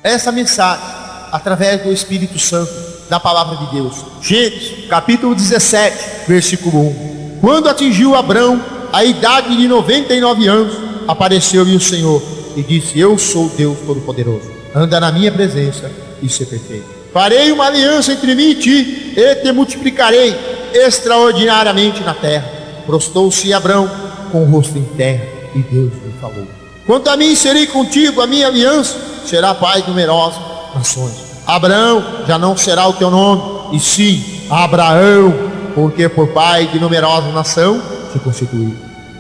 essa mensagem através do Espírito Santo, da palavra de Deus. Gênesis, capítulo 17, versículo 1. Quando atingiu Abrão a idade de 99 anos, apareceu-lhe o Senhor e disse: eu sou Deus Todo-Poderoso, anda na minha presença e ser perfeito. Farei uma aliança entre mim e ti, e te multiplicarei extraordinariamente na terra. Prostou-se Abrão com o rosto em terra, e Deus lhe falou: quanto a mim, serei contigo, a minha aliança será pai de numerosas nações. Abrão já não será o teu nome, e sim Abraão, porque por pai de numerosa nação se constituiu.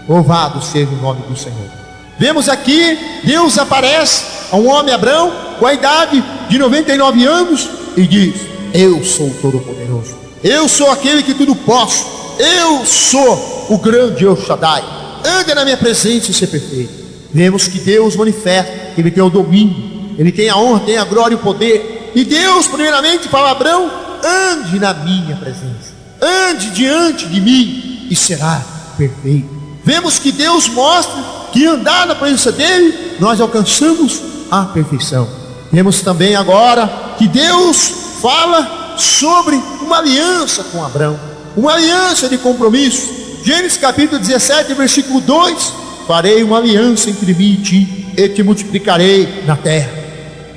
Louvado seja o nome do Senhor. Vemos aqui, Deus aparece a um homem, Abrão, com a idade de 99 anos, e diz: eu sou o Todo-Poderoso, eu sou aquele que tudo posso, eu sou o grande El Shaddai, anda na minha presença e ser perfeito. Vemos que Deus manifesta que Ele tem o domínio, Ele tem a honra, tem a glória e o poder. E Deus primeiramente fala a Abrão: ande na minha presença, ande diante de mim e será perfeito. Vemos que Deus mostra que andar na presença dEle, nós alcançamos a perfeição. Vemos também agora que Deus fala sobre uma aliança com Abrão, uma aliança de compromisso. Gênesis capítulo 17, versículo 2: farei uma aliança entre mim e ti, e te multiplicarei na terra.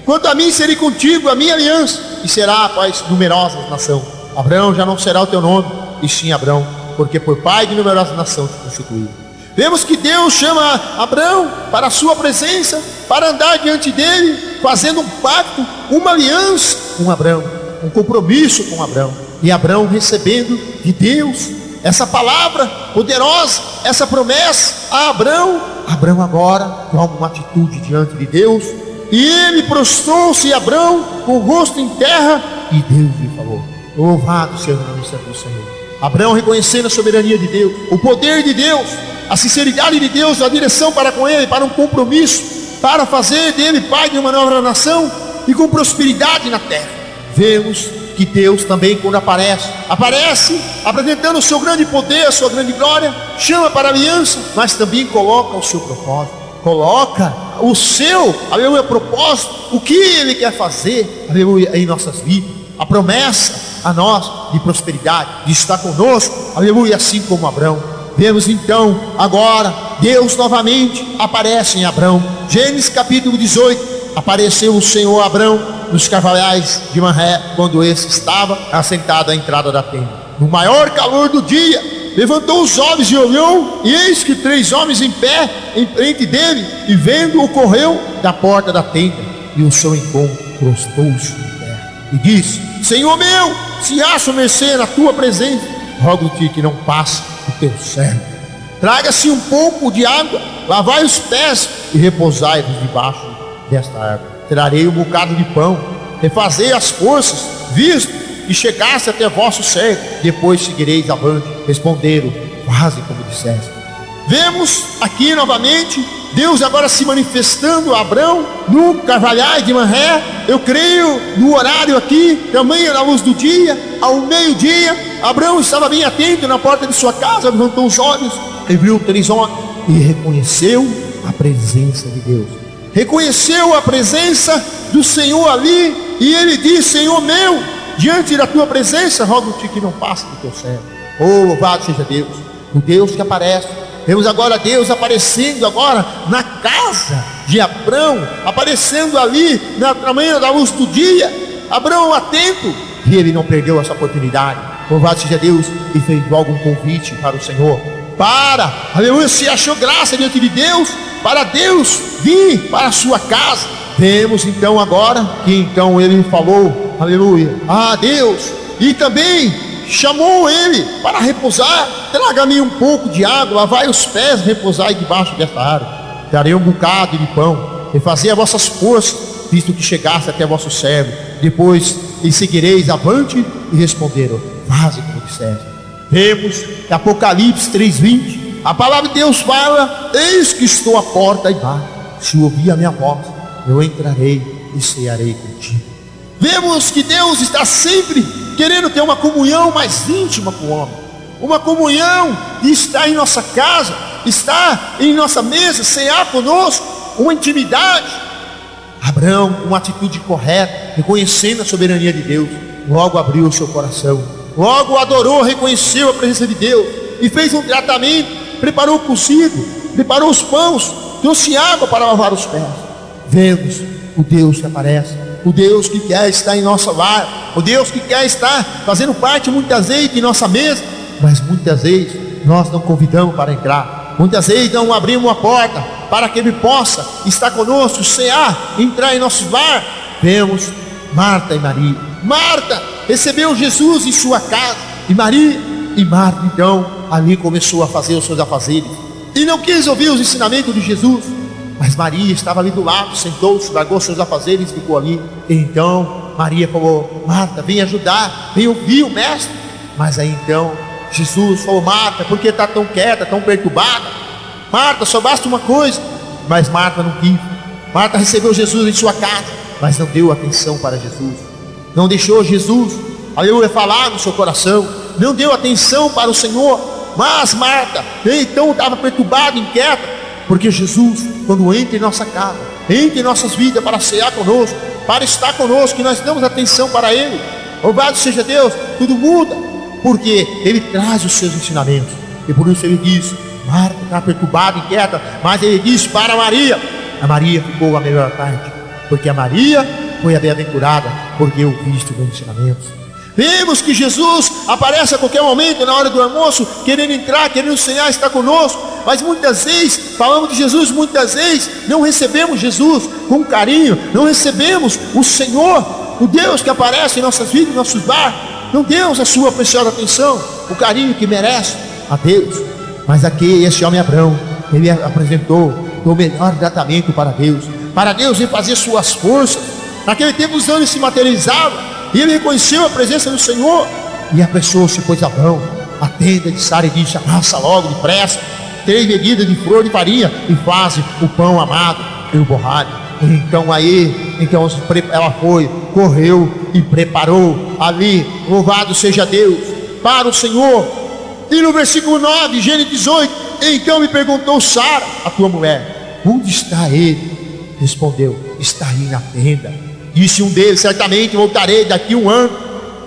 Quanto a mim, serei contigo a minha aliança, e será pai de numerosas nação. Abrão já não será o teu nome, e sim Abrão, porque por pai de numerosa nação te constituiu. Vemos que Deus chama Abrão para a sua presença, para andar diante dele, fazendo um pacto, uma aliança com Abrão, um compromisso com Abrão. E Abrão recebendo de Deus essa palavra poderosa, essa promessa a Abrão. Abrão agora toma uma atitude diante de Deus, e ele prostrou-se, Abrão, com o rosto em terra, e Deus lhe falou: louvado seja o nome do Senhor. Abrão, reconhecendo a soberania de Deus, o poder de Deus, a sinceridade de Deus, a direção para com ele, para um compromisso, para fazer dele pai de uma nova nação e com prosperidade na terra. Vemos que Deus também, quando aparece apresentando o seu grande poder, a sua grande glória, chama para a aliança, mas também coloca o seu propósito, coloca o seu, aleluia, propósito, o que Ele quer fazer, aleluia, em nossas vidas, a promessa a nós de prosperidade, de estar conosco, aleluia, assim como Abrão. Vemos então agora Deus novamente aparece em Abrão. Gênesis capítulo 18, apareceu o Senhor a Abrão nos carvalhais de Manré, quando esse estava assentado à entrada da tenda. No maior calor do dia, levantou os olhos e olhou, e eis que 3 homens em pé em frente dele, e vendo-o, correu da porta da tenda, e o seu encontro prostou-se em terra, e disse: Senhor meu, se acho mercê na tua presença, rogo-te que não passe o teu servo. Traga-se um pouco de água, lavai os pés e repousai-vos debaixo desta árvore. Trarei um bocado de pão, refazei as forças, visto que chegasse até vosso servo, depois seguireis avante. Responderam: faze como disseste. Vemos aqui novamente Deus agora se manifestando a Abrão no carvalhais de Manré. Eu creio no horário aqui, também na luz do dia, ao meio-dia. Abrão estava bem atento na porta de sua casa, levantou os olhos e viu 3 homens e reconheceu a presença de Deus, reconheceu a presença do Senhor ali, e ele disse: Senhor meu, diante da tua presença, rogo-te que não passe do teu servo. Oh, louvado seja Deus, o Deus que aparece. Vemos agora Deus aparecendo agora na casa de Abrão, aparecendo ali na manhã da luz do dia. Abrão atento, e ele não perdeu essa oportunidade. Louvado seja Deus, e fez logo um convite para o Senhor, aleluia, se achou graça diante de Deus, para Deus vir para a sua casa. Vemos então agora que então ele falou, aleluia, a Deus, e também chamou ele para repousar. Traga-me um pouco de água, lavai os pés, repousai debaixo desta árvore. Darei um bocado de pão, refazei as vossas forças, visto que chegasse até vosso servo. Depois e seguireis avante. E responderam: faze como disseste. Vemos que Apocalipse 3:20, a palavra de Deus fala: eis que estou à porta e bato. Se ouvir a minha voz, eu entrarei e cearei contigo. Vemos que Deus está sempre querendo ter uma comunhão mais íntima com o homem, uma comunhão de estar em nossa casa, estar em nossa mesa, cear conosco, uma intimidade. Abraão, com uma atitude correta, reconhecendo a soberania de Deus, logo abriu o seu coração, logo adorou, reconheceu a presença de Deus e fez um tratamento, preparou o cozido, preparou os pães, trouxe água para lavar os pés. Vemos o Deus que aparece, o Deus que quer estar em nosso lar, o Deus que quer estar fazendo parte muitas vezes de nossa mesa, mas muitas vezes nós não convidamos para entrar, muitas vezes não abrimos a porta para que Ele possa estar conosco, cear, entrar em nosso lar. Vemos Marta e Maria. Marta recebeu Jesus em sua casa, e Marta então ali começou a fazer os seus afazeres e não quis ouvir os ensinamentos de Jesus. Mas Maria estava ali do lado, sentou-se, largou seus afazeres e ficou ali. Então Maria falou: Marta, vem ajudar, vem ouvir o mestre. Mas aí então Jesus falou: Marta, por que está tão quieta, tão perturbada? Marta, só basta uma coisa. Mas Marta não quis. Marta recebeu Jesus em sua casa, mas não deu atenção para Jesus, não deixou Jesus, aleluia, falar no seu coração, não deu atenção para o Senhor. Mas Marta então estava perturbada, inquieta, porque Jesus, quando entra em nossa casa, entra em nossas vidas para cear conosco, para estar conosco, que nós damos atenção para Ele, louvado seja Deus, tudo muda, porque Ele traz os seus ensinamentos. E por isso Ele diz: Marta está perturbada, inquieta, mas Ele diz para Maria. A Maria ficou a melhor parte, porque a Maria foi a bem-aventurada, porque ouviste os ensinamentos. Vemos que Jesus aparece a qualquer momento, na hora do almoço, querendo entrar, querendo cear, estar conosco. Mas muitas vezes, falamos de Jesus, muitas vezes não recebemos Jesus com carinho, não recebemos o Senhor, o Deus que aparece em nossas vidas, em nossos lares. Não demos a sua preciosa atenção, o carinho que merece a Deus. Mas aqui, esse homem Abraão, ele apresentou o melhor tratamento para Deus em fazer suas forças. Naquele tempo os anos se materializavam, e ele reconheceu a presença do Senhor, e apressou-se, pois Abraão, a tenda de Sara, e disse: amassa logo depressa 3 medidas de flor de farinha, e faze o pão amado pelo borralho. Então ela foi, correu e preparou ali, louvado seja Deus, para o Senhor. E no versículo 9, Gênesis 18, então me perguntou Sara, a tua mulher: onde está ele? Respondeu: está aí na tenda. Disse um deles: certamente voltarei daqui 1 ano,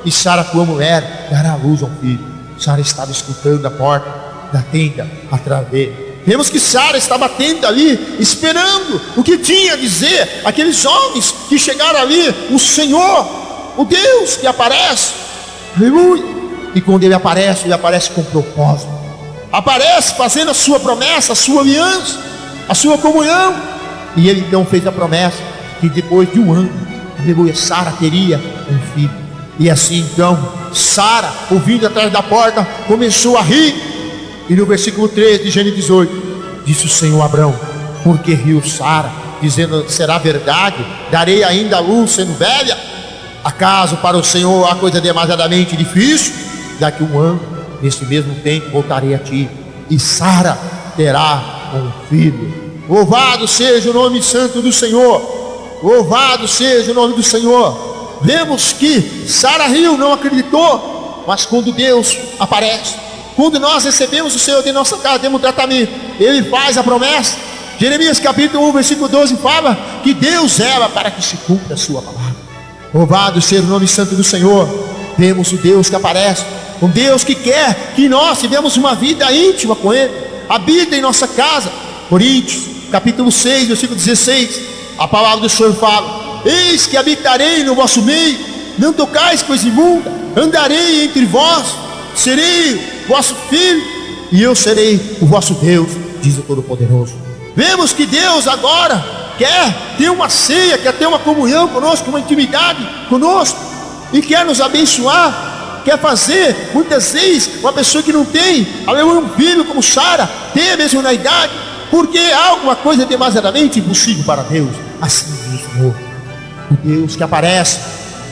e Sara, tua mulher, dará à luz a um filho. Sara estava escutando a porta da tenda atrás dele. Vemos que Sara estava atenta ali, esperando o que tinha a dizer aqueles homens que chegaram ali, o Senhor, o Deus que aparece, aleluia. E quando Ele aparece com propósito, aparece fazendo a sua promessa, a sua aliança, a sua comunhão. E Ele então fez a promessa que depois de 1 ano, aleluia, Sara teria um filho. E assim então Sara, ouvindo atrás da porta, começou a rir. E no versículo 13 de Gênesis 18, disse o Senhor a Abraão: por que riu Sara, dizendo: será verdade, darei ainda a luz sendo velha? Acaso para o Senhor há coisa demasiadamente difícil? Daqui 1 ano, nesse mesmo tempo, voltarei a ti, e Sara terá um filho. Louvado seja o nome santo do Senhor, louvado seja o nome do Senhor. Vemos que Sara riu, não acreditou, mas quando Deus aparece, quando nós recebemos o Senhor em nossa casa, temos um tratamento, Ele faz a promessa. Jeremias capítulo 1, versículo 12 fala que Deus era para que se cumpra a sua palavra. Louvado seja o nome santo do Senhor. Vemos o Deus que aparece, um Deus que quer que nós tivemos uma vida íntima com Ele, habita em nossa casa. Coríntios capítulo 6, versículo 16, a palavra do Senhor fala: eis que habitarei no vosso meio, não tocais coisa imunda, andarei entre vós, serei vosso filho, e eu serei o vosso Deus, diz o Todo-Poderoso. Vemos que Deus agora quer ter uma ceia, quer ter uma comunhão conosco, uma intimidade conosco, e quer nos abençoar, quer fazer, muitas vezes, uma pessoa que não tem, aleluia, um filho como Sara, ter mesmo na idade, porque há alguma coisa demasiadamente impossível para Deus. Assim diz o Senhor, o Deus que aparece,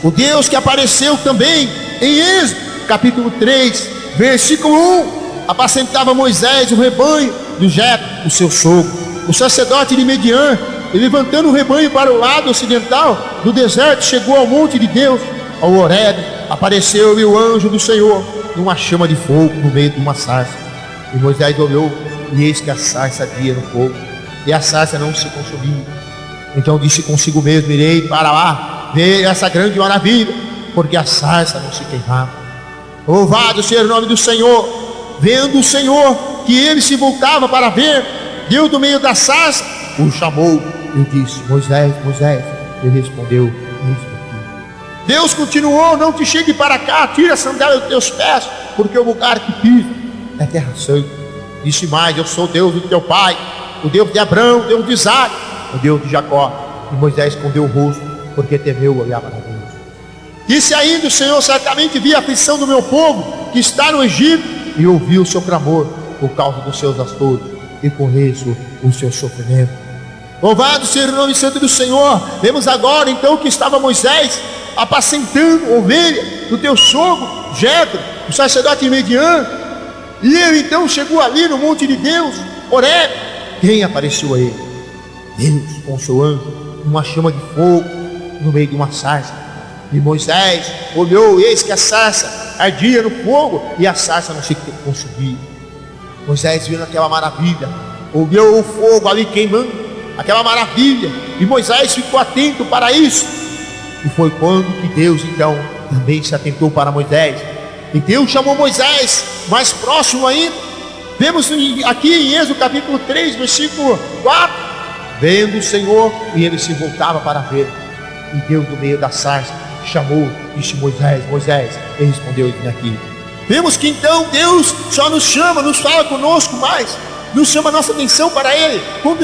o Deus que apareceu também em Êxodo capítulo 3, versículo 1, apacentava Moisés o rebanho do Jetro, o seu sogro, o sacerdote de Midian, e levantando o rebanho para o lado ocidental do deserto, chegou ao monte de Deus, ao Horebe. Apareceu-lhe o anjo do Senhor numa chama de fogo no meio de uma sarça, e Moisés olhou, e eis que a sarça ardia no fogo, e a sarça não se consumia. Então disse consigo mesmo: irei para lá ver essa grande maravilha, porque a sarça não se queimava. Louvado seja o nome do Senhor. Vendo o Senhor que ele se voltava para ver, Deus do meio da sarça o chamou e disse: Moisés, Moisés. Ele respondeu: eis-me aqui. Deus continuou: não te chegue para cá, tira a sandália dos teus pés, porque o lugar que piso é terra santa. Disse mais: eu sou o Deus do teu pai, o Deus de Abraão, o Deus de Isaac, o Deus de Jacó. E Moisés escondeu o rosto, porque temeu olhar para Deus. Disse ainda o Senhor: certamente vi a aflição do meu povo que está no Egito, e ouvi o seu clamor por causa dos seus astores, e conheço o seu sofrimento. Louvado seja o nome santo do Senhor. Vemos agora então que estava Moisés apacentando ovelha do teu sogro Jetro, o sacerdote Midian. E ele então chegou ali no monte de Deus, Horebe. Quem apareceu a ele? Deus com o seu anjo, uma chama de fogo no meio de uma sarça. E Moisés olhou, e eis que a sarça ardia no fogo, e a sarça não se consumia. Moisés viu aquela maravilha, olhou o fogo ali queimando, aquela maravilha, e Moisés ficou atento para isso. E foi quando que Deus então também se atentou para Moisés, e Deus chamou Moisés mais próximo ainda. Vemos aqui em Êxodo capítulo 3, versículo 4: vendo o Senhor, e ele se voltava para ver, e Deus do meio da sarça chamou, disse: Moisés, Moisés. Ele respondeu: vim aqui. Vemos que então Deus só nos chama, nos fala conosco mais, nos chama a nossa atenção para Ele, quando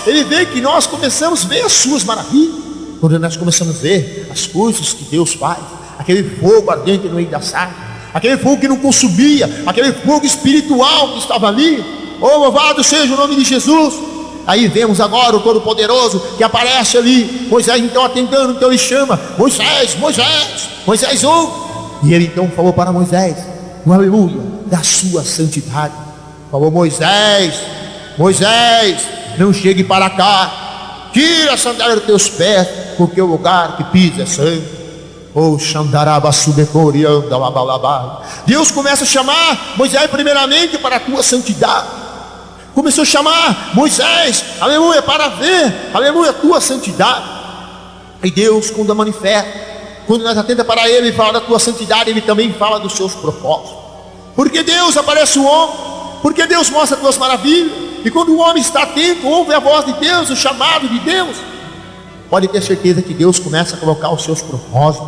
Ele vê que nós começamos a ver as suas maravilhas, quando nós começamos a ver as coisas que Deus faz, aquele fogo ardente no meio da sarça, aquele fogo que não consumia, aquele fogo espiritual que estava ali. Oh, louvado seja o nome de Jesus. Aí vemos agora o Todo-Poderoso que aparece ali. Moisés então atendendo, então ele chama: Moisés, Moisés, Moisés ouve. E ele então falou para Moisés, aleluia, da sua santidade. Falou: Moisés, Moisés, não chegue para cá, tira a sandália dos teus pés, porque o lugar que pisa é santo. Oh, Xandaraba Subecorianda Labalabá. Deus começa a chamar Moisés primeiramente para a tua santidade. Começou a chamar Moisés, aleluia, para ver, aleluia, a tua santidade. E Deus, quando a manifesta, quando nós atenta para Ele e fala da tua santidade, Ele também fala dos seus propósitos. Porque Deus aparece o homem, porque Deus mostra as tuas maravilhas. E quando o homem está atento, ouve a voz de Deus, o chamado de Deus, pode ter certeza que Deus começa a colocar os seus propósitos.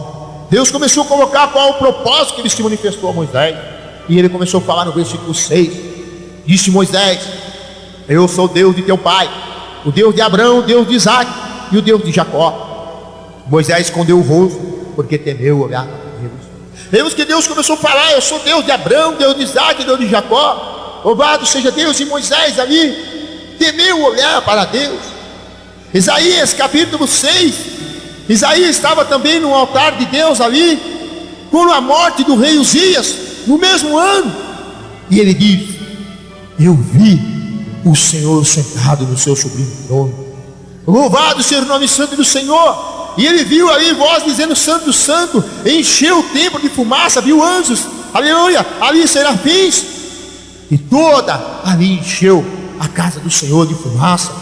Deus começou a colocar qual o propósito que Ele se manifestou a Moisés. E Ele começou a falar no versículo 6, disse Moisés: eu sou o Deus de teu pai, o Deus de Abraão, o Deus de Isaac e o Deus de Jacó. Moisés escondeu o rosto, porque temeu olhar para Deus. Vemos que Deus começou a falar: eu sou Deus de Abraão, Deus de Isaac e Deus de Jacó. Louvado seja Deus. E Moisés ali temeu olhar para Deus. Isaías capítulo 6, Isaías estava também no altar de Deus ali, com a morte do rei Uzias, no mesmo ano. E ele diz: eu vi o Senhor sentado no seu sublime trono. Louvado seja o nome santo do Senhor. E ele viu ali voz dizendo: Santo, Santo. Encheu o templo de fumaça, viu anjos, aleluia, ali serafins, e toda ali encheu a casa do Senhor de fumaça.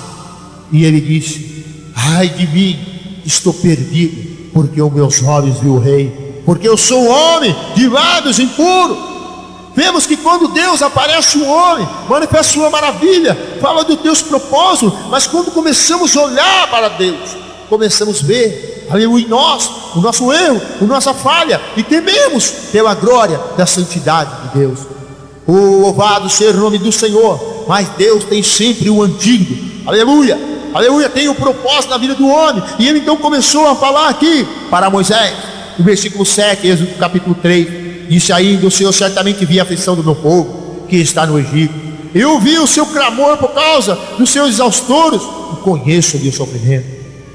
E ele disse: ai de mim, estou perdido, porque os meus olhos viu o rei, porque eu sou homem de lábios impuros. Vemos que quando Deus aparece o homem, manifesta sua maravilha, fala dos teus propósitos, mas quando começamos a olhar para Deus, começamos a ver, aleluia, em nós, o nosso erro, a nossa falha, e tememos pela glória da santidade de Deus. Oh, louvado seja o nome do Senhor. Mas Deus tem sempre o antídoto, aleluia, aleluia, tem o propósito na vida do homem. E ele então começou a falar aqui para Moisés, no versículo 7, Êxodo capítulo 3. Disse ainda: o Senhor certamente via a aflição do meu povo que está no Egito. Eu ouvi o seu clamor por causa dos seus exaustoros, e conheço-lhe o sofrimento.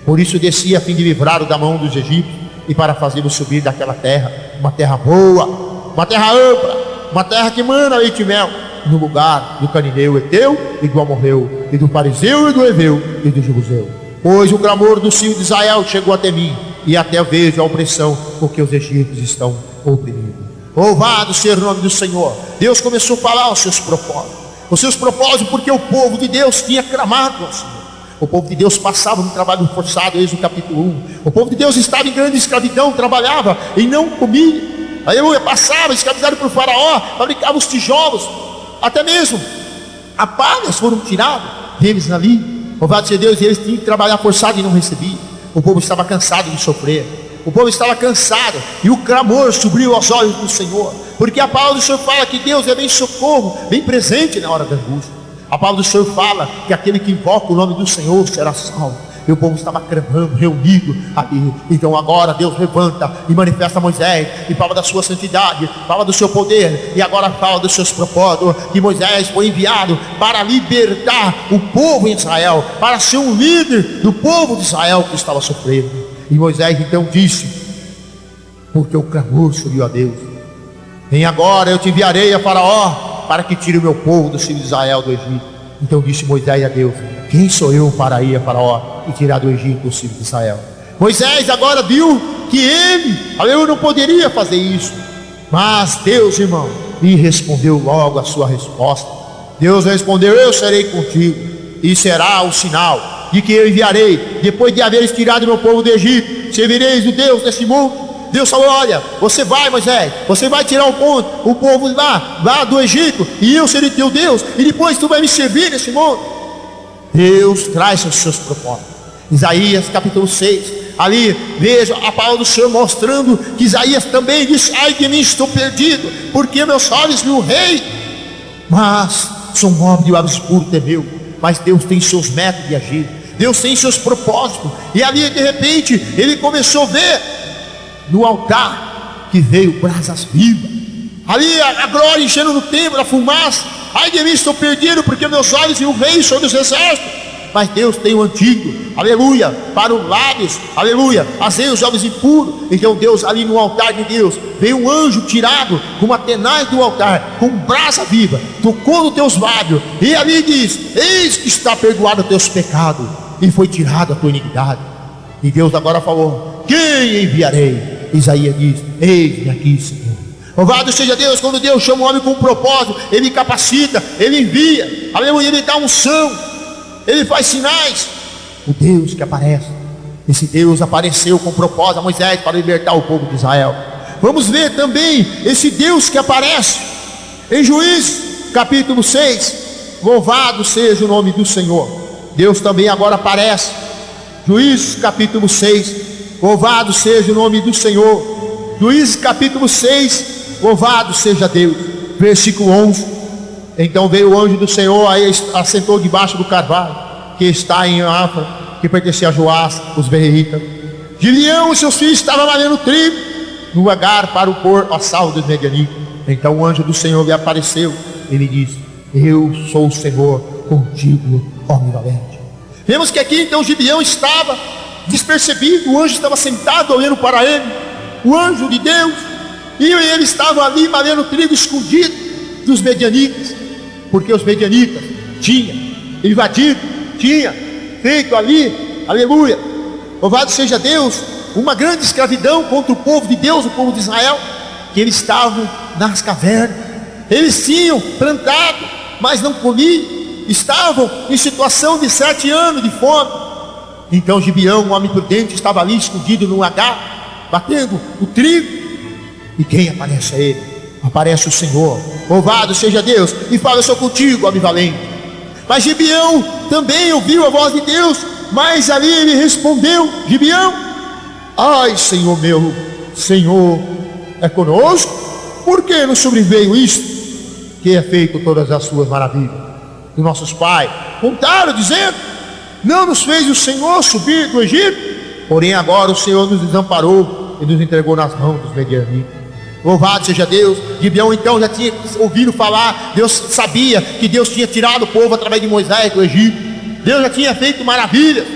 Por isso desci a fim de livrá-lo da mão dos egípcios, e para fazê-lo subir daquela terra, uma terra boa, uma terra ampla, uma terra que mana leite e mel, no lugar do cananeu Eteu e do amorreu, e do fariseu e do heveu e do jebuseu. Pois o clamor do filho de Israel chegou até mim, e até vejo a opressão, porque os egípcios estão oprimidos. Louvado seja o nome do Senhor. Deus começou a falar os seus propósitos, porque o povo de Deus tinha clamado ao Senhor. O povo de Deus passava no trabalho forçado, Êxodo capítulo 1. O povo de Deus estava em grande escravidão, trabalhava e não comia. Aleluia, passava, escravizado por Faraó, fabricava os tijolos, até mesmo a palhas foram tiradas deles ali. Louvado seja Deus, e eles tinham que trabalhar forçado e não recebiam. O povo estava cansado de sofrer. O povo estava cansado, e o clamor subiu aos olhos do Senhor, porque a palavra do Senhor fala que Deus é bem socorro, bem presente na hora da angústia. A palavra do Senhor fala que aquele que invoca o nome do Senhor será salvo. E o povo estava clamando, reunido ali. Então agora Deus levanta e manifesta a Moisés, e fala da sua santidade, fala do seu poder, e agora fala dos seus propósitos, que Moisés foi enviado para libertar o povo em Israel, para ser um líder do povo de Israel que estava sofrendo. E Moisés então disse, porque o clamor subiu a Deus: vem agora, eu te enviarei a Faraó, para que tire o meu povo do filho de Israel do Egito. Então disse Moisés a Deus: quem sou eu para ir a Faraó e tirar do Egito os filhos de Israel? Moisés agora viu que ele, aleluia, não poderia fazer isso. Mas Deus, irmão, lhe respondeu logo a sua resposta. Deus respondeu: eu serei contigo, e será o sinal de que eu enviarei, depois de haveres tirado meu povo do Egito, servireis o Deus deste mundo. Deus falou: olha, você vai, Moisés, você vai tirar o povo lá do Egito, e eu serei teu Deus, e depois tu vai me servir nesse mundo. Deus traz os seus propósitos. Isaías capítulo 6, ali veja a palavra do Senhor mostrando que Isaías também disse: ai de mim, estou perdido, porque meus olhos viu o rei, mas sou um homem de lábios puros temeu. Mas Deus tem seus métodos de agir, Deus tem seus propósitos. E ali de repente ele começou a ver no altar que veio brasas vivas, ali a glória enchendo no templo, a fumaça. Ai de mim, estou perdido, porque meus olhos viu o rei sobre os exércitos. Mas Deus tem o antigo, aleluia, para os lábios, aleluia, azei os olhos impuros. Então Deus, ali no altar de Deus, veio um anjo tirado com uma tenaz do altar, com brasa viva, tocou nos teus lábios, e ali diz: eis que está perdoado os teus pecados, e foi tirada a tua iniquidade. E Deus agora falou: quem enviarei? Isaías diz: eis-me aqui, Senhor. Louvado seja Deus. Quando Deus chama o homem com um propósito, Ele capacita, Ele envia, aleluia, Ele dá unção, Ele faz sinais. O Deus que aparece, esse Deus apareceu com propósito a Moisés para libertar o povo de Israel. Vamos ver também esse Deus que aparece em Juízes capítulo 6. Louvado seja o nome do Senhor. Deus também agora aparece. Juízes capítulo 6. Louvado seja o nome do Senhor. Juízes capítulo 6. Louvado seja Deus. Versículo 11. Então veio o anjo do Senhor, aí assentou debaixo do carvalho que está em Áfra, que pertencia a Joás, os berreitas. Gideão e seus filhos estavam malhando trigo no lugar para o pôr a salvo dos medianitas. Então o anjo do Senhor lhe apareceu. Ele disse: eu sou o Senhor contigo, homem valente. Vemos que aqui então Gideão estava despercebido. O anjo estava sentado olhando para ele, o anjo de Deus, e ele estava ali malhando trigo escondido dos medianitas, porque os medianitas tinham invadido, tinham feito ali, aleluia, louvado seja Deus, uma grande escravidão contra o povo de Deus, o povo de Israel, que eles estavam nas cavernas. Eles tinham plantado, mas não comiam, estavam em situação de 7 anos de fome. Então Gibeão, um homem prudente, estava ali escondido num lagar, batendo o trigo. E quem aparece a ele? Aparece o Senhor, louvado seja Deus, e fala: eu sou contigo, homem valente. Mas Gibeão também ouviu a voz de Deus, mas ali ele respondeu: Gibeão, ai Senhor meu, Senhor é conosco, por que nos sobreveio isto, que é feito todas as suas maravilhas? Os nossos pais contaram dizendo: não nos fez o Senhor subir do Egito? Porém agora o Senhor nos desamparou e nos entregou nas mãos dos medianitas. Louvado seja Deus. Gibeão então já tinha ouvido falar, Deus sabia que Deus tinha tirado o povo através de Moisés do Egito. Deus já tinha feito maravilhas.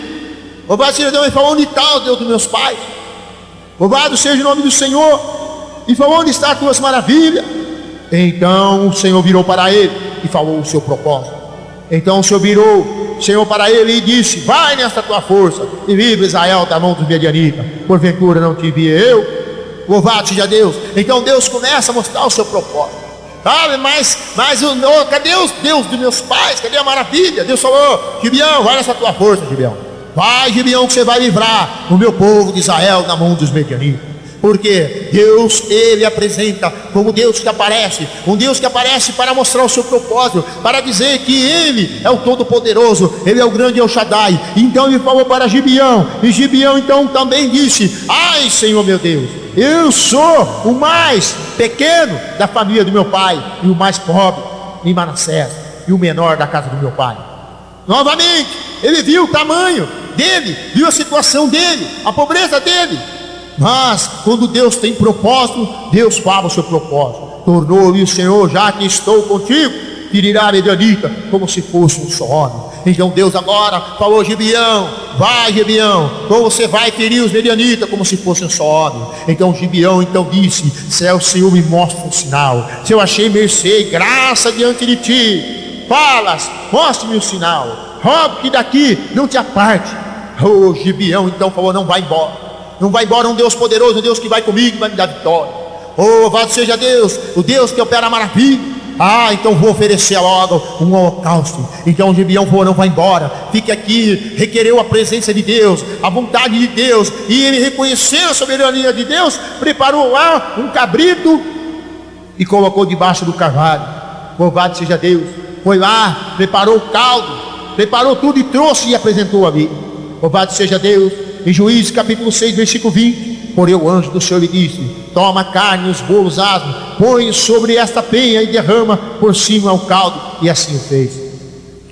Louvado seja Deus. Ele falou: onde está o Deus dos meus pais? Louvado seja o nome do Senhor. E falou: onde está as tuas maravilhas? Então o Senhor virou para ele e falou o seu propósito. Então o Senhor virou, Senhor, para ele e disse: vai nesta tua força e livra Israel da mão dos medianitas. Porventura não te enviei eu? Louvado seja Deus. Então Deus começa a mostrar o seu propósito. sabe? Mas cadê os Deus dos meus pais? Cadê a maravilha? Deus falou: Gibeão, vai nessa tua força, Gibeão. Vai, Gibeão, que você vai livrar o meu povo de Israel da mão dos medianitas. Porque Deus, Ele apresenta como Deus que aparece, um Deus que aparece para mostrar o seu propósito, para dizer que Ele é o Todo-Poderoso, Ele é o grande El Shaddai. Então Ele falou para Gibeão, e Gibeão então também disse: ai, Senhor meu Deus, eu sou o mais pequeno da família do meu pai, e o mais pobre em Manassés, e o menor da casa do meu pai. Novamente, ele viu o tamanho dele, viu a situação dele, a pobreza dele. Mas quando Deus tem propósito, Deus fala o seu propósito. Tornou-lhe o Senhor: já que estou contigo, ferirá a medianita como se fosse um só homem. Então Deus agora falou: Gibeão, vai, Gibeão, então você vai ferir os medianitas como se fosse um só homem. Então Gibeão então disse: se é o Senhor, me mostra um sinal. Se eu achei mercê e graça diante de ti, falas, mostre-me o sinal. Rogo que daqui não te aparte. Oh, Gibeão então falou: não vai embora. Não vai embora um Deus poderoso, um Deus que vai comigo, vai me dar vitória. Oh, louvado seja Deus, o Deus que opera a maravilha. Então vou oferecer logo um holocausto. Então Gibeão falou: não vai embora, fique aqui. Requereu a presença de Deus, a vontade de Deus, e ele reconheceu a soberania de Deus. Preparou lá um cabrito e colocou debaixo do carvalho. Louvado seja Deus. Foi lá, preparou o caldo, preparou tudo e trouxe e apresentou ali. Louvado seja Deus. Em Juízes capítulo 6, versículo 20, porém o anjo do Senhor lhe disse: toma a carne e os bolos asmos, põe sobre esta penha e derrama por cima o caldo. E assim o fez.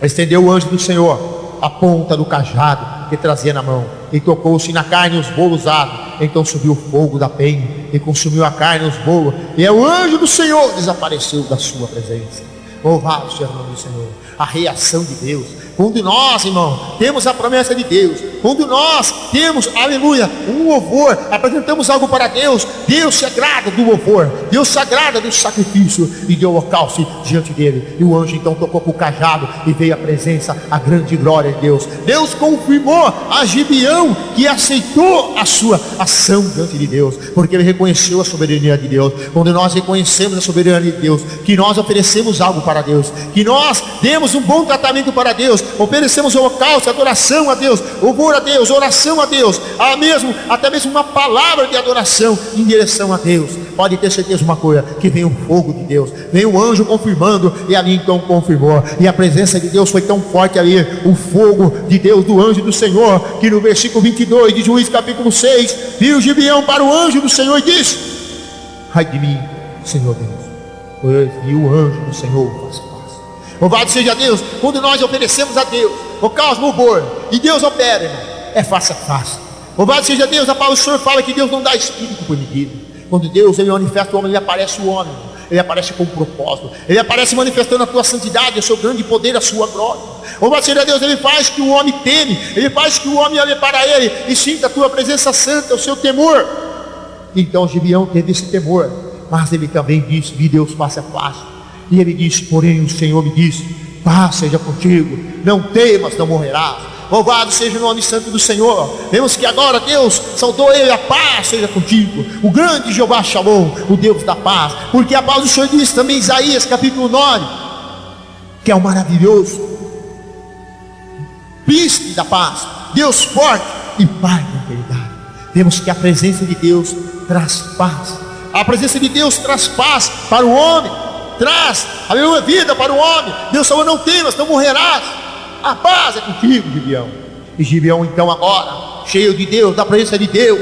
Estendeu o anjo do Senhor a ponta do cajado que trazia na mão, e tocou-se na carne e os bolos asmos. Então subiu o fogo da penha e consumiu a carne e os bolos, e o anjo do Senhor desapareceu da sua presença. Louvado seja o nome do Senhor. A reação de Deus. Quando nós, irmão, temos a promessa de Deus, quando nós temos, aleluia, um louvor, apresentamos algo para Deus, Deus se agrada do louvor, Deus se agrada do sacrifício, e deu holocausto diante dele. E o anjo então tocou com o cajado, e veio a presença, a grande glória de Deus. Deus confirmou a Gibeão que aceitou a sua ação diante de Deus, porque ele reconheceu a soberania de Deus. Quando nós reconhecemos a soberania de Deus, que nós oferecemos algo para Deus, que nós demos um bom tratamento para Deus, oferecemos holocausto, adoração a Deus, louvor a Deus, oração a Deus, até mesmo uma palavra de adoração em direção a Deus, pode ter certeza uma coisa, que vem o fogo de Deus, vem o anjo confirmando, e ali então confirmou, e a presença de Deus foi tão forte ali, o fogo de Deus, do anjo do Senhor, que no versículo 22 de Juízes capítulo 6, viu Gibeão para o anjo do Senhor e disse: ai de mim, Senhor Deus, pois vi o anjo do Senhor face a face. Louvado seja Deus. Quando nós oferecemos a Deus holocausto, louvor, e Deus opera, irmão, é face a face. Louvado seja Deus. A palavra do Senhor fala que Deus não dá espírito por medida. Quando Deus ele manifesta o homem, ele aparece o homem, ele aparece com propósito, ele aparece manifestando a tua santidade, o seu grande poder, a sua glória. Louvado seja Deus. Ele faz que o homem teme, ele faz que o homem olhe para ele e sinta a tua presença santa, o seu temor. Então Gibeão teve esse temor, mas ele também disse: vi Deus face a face. E ele disse: porém o Senhor me disse: paz seja contigo, não temas, não morrerás. Louvado seja o nome santo do Senhor. Vemos que agora Deus saudou ele: a paz seja contigo, o grande Jeová Shalom, o Deus da paz. Porque a palavra do Senhor diz também em Isaías capítulo 9, que é o maravilhoso príncipe da paz, Deus forte e Pai da eternidade. Vemos que a presença de Deus traz paz. A presença de Deus traz paz para o homem, traz a minha vida para o homem. Deus falou: não temas, não morrerás, a paz é contigo, Gibeão. E Gibeão então agora, cheio de Deus, da presença de Deus,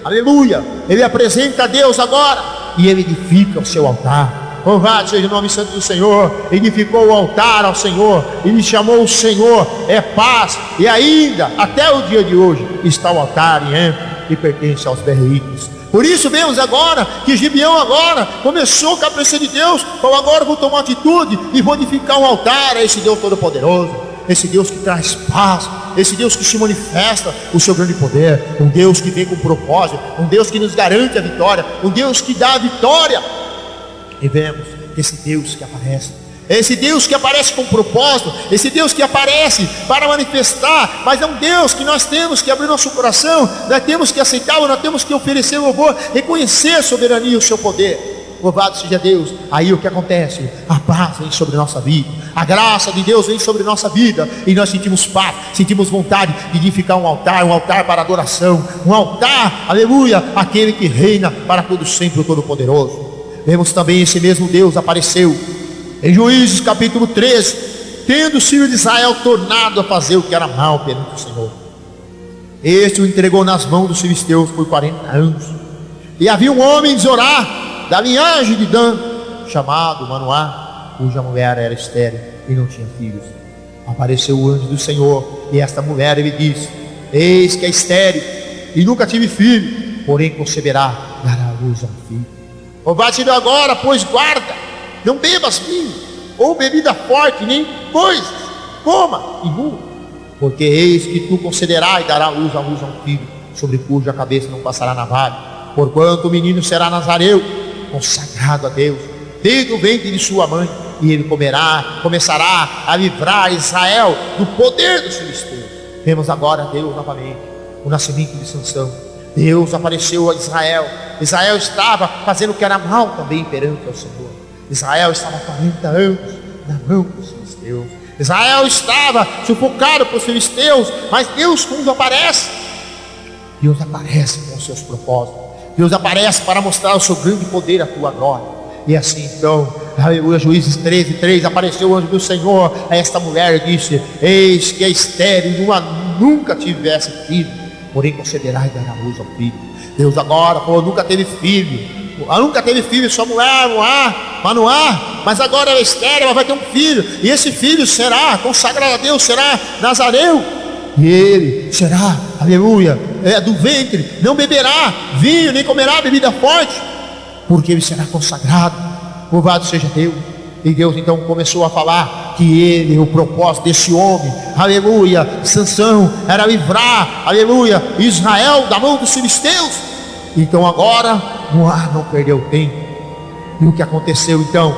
aleluia, ele apresenta a Deus agora, e ele edifica o seu altar. Louvado seja o nome santo do Senhor. Edificou o altar ao Senhor, ele chamou o Senhor, é paz. E ainda, até o dia de hoje, está o altar em Ênfase e pertence aos berreitos. Por isso vemos agora que Gibeão agora começou com a presença de Deus. Falou: agora vou tomar atitude e vou edificar um altar a esse Deus todo-poderoso, esse Deus que traz paz, esse Deus que se manifesta o seu grande poder, um Deus que vem com propósito, um Deus que nos garante a vitória, um Deus que dá a vitória. E vemos esse Deus que aparece, esse Deus que aparece com propósito, esse Deus que aparece para manifestar, mas é um Deus que nós temos que abrir nosso coração, nós temos que aceitá-lo, nós temos que oferecer louvor, reconhecer a soberania e o seu poder. louvado seja Deus. Aí o que acontece? A paz vem sobre nossa vida, a graça de Deus vem sobre nossa vida, e nós sentimos paz, sentimos vontade de edificar um altar para adoração, um altar, aleluia, aquele que reina para todo sempre, o Todo-Poderoso. Vemos também esse mesmo Deus apareceu em Juízes capítulo 13, tendo os filhos de Israel tornado a fazer o que era mal perante o Senhor. Este o entregou nas mãos dos filisteus por 40 anos. E havia um homem de Zorá, da linhagem de Dan, chamado Manoá, cuja mulher era estéril e não tinha filhos. Apareceu o anjo do Senhor, e esta mulher lhe disse: eis que é estéril e nunca tive filho, porém conceberá, dará à luz a um filho. Louvado agora, pois guarda, não bebas vinho, ou bebida forte, nem coisas, coma e burra, porque eis que tu concederás e dará à luz a um filho, sobre cuja cabeça não passará navalha, porquanto o menino será nazareu, consagrado a Deus, desde o ventre de sua mãe, e ele começará a livrar Israel do poder dos filisteus. Vemos agora Deus novamente, o nascimento de Sansão. Deus apareceu a Israel. Israel estava fazendo o que era mal também perante ao Senhor. Israel estava 40 anos na mão dos filisteus. Israel estava sufocado por filisteus, mas Deus quando aparece, Deus aparece com os seus propósitos. Deus aparece para mostrar o seu grande poder, a tua glória. E assim então, aleluia, Juízes 13:3, apareceu o anjo do Senhor a esta mulher e disse: eis que é estéril, nunca tivesse filho, porém concederá e dará luz ao filho. Deus agora falou: nunca teve filho, sua mulher Manoá, mas agora ela é estéril, ela vai ter um filho, e esse filho será consagrado a Deus, será nazareu, e ele será, aleluia, do ventre, não beberá vinho, nem comerá bebida forte, porque ele será consagrado. Louvado seja Deus. E Deus então começou a falar que ele, o propósito desse homem, aleluia, Sansão, era livrar, aleluia, Israel da mão dos filisteus. Então agora Moá não perdeu tempo. E o que aconteceu então?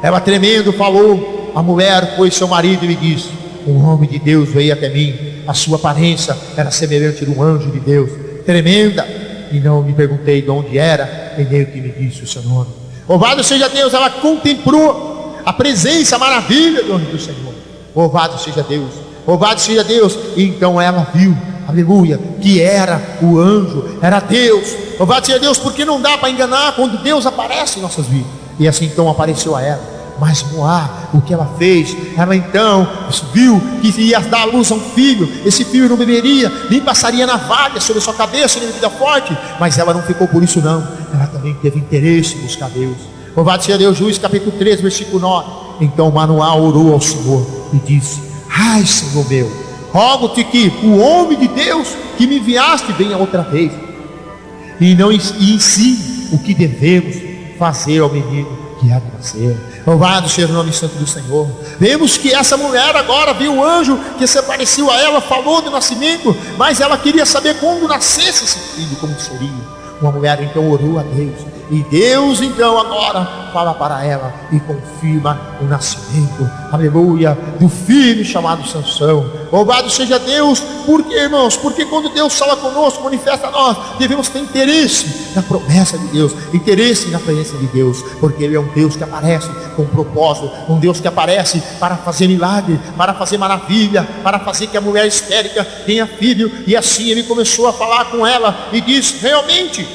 Ela tremendo falou, a mulher foi seu marido e lhe disse: um homem de Deus veio até mim, a sua aparência era semelhante de um anjo de Deus, tremenda, e não me perguntei de onde era, e nem o que me disse o seu nome. Louvado seja Deus, ela contemplou a presença, a maravilha do anjo do Senhor. Louvado seja Deus, louvado seja Deus. E então ela viu, aleluia, que era o anjo, era Deus. Louvado seja Deus, porque não dá para enganar quando Deus aparece em nossas vidas. E assim então apareceu a ela. Mas Moá, o que ela fez? Ela então viu que ia dar à luz a um filho. Esse filho não beberia, nem passaria navalha sobre a sua cabeça, nem bebida forte. Mas ela não ficou por isso não. Ela também teve interesse em buscar Deus. Louvado seja Deus. Juízes capítulo 13, versículo 9. Então Manoá orou ao Senhor e disse: ai, Senhor meu, rogo-te que o homem de Deus que me enviaste venha outra vez, e ensine o que devemos fazer ao menino que há de nascer. Louvado seja o nome santo do Senhor. Vemos que essa mulher agora viu o anjo que se apareceu a ela, falou do nascimento, mas ela queria saber quando nascesse esse filho, como seria. Uma mulher então orou a Deus, e Deus então agora fala para ela e confirma o nascimento, aleluia, do filho chamado Sansão. Louvado seja Deus. Porque, irmãos, porque quando Deus fala conosco, manifesta a nós, devemos ter interesse na promessa de Deus, interesse na presença de Deus, porque Ele é um Deus que aparece com propósito, um Deus que aparece para fazer milagre, para fazer maravilha, para fazer que a mulher histérica tenha filho. E assim Ele começou a falar com ela e disse: realmente,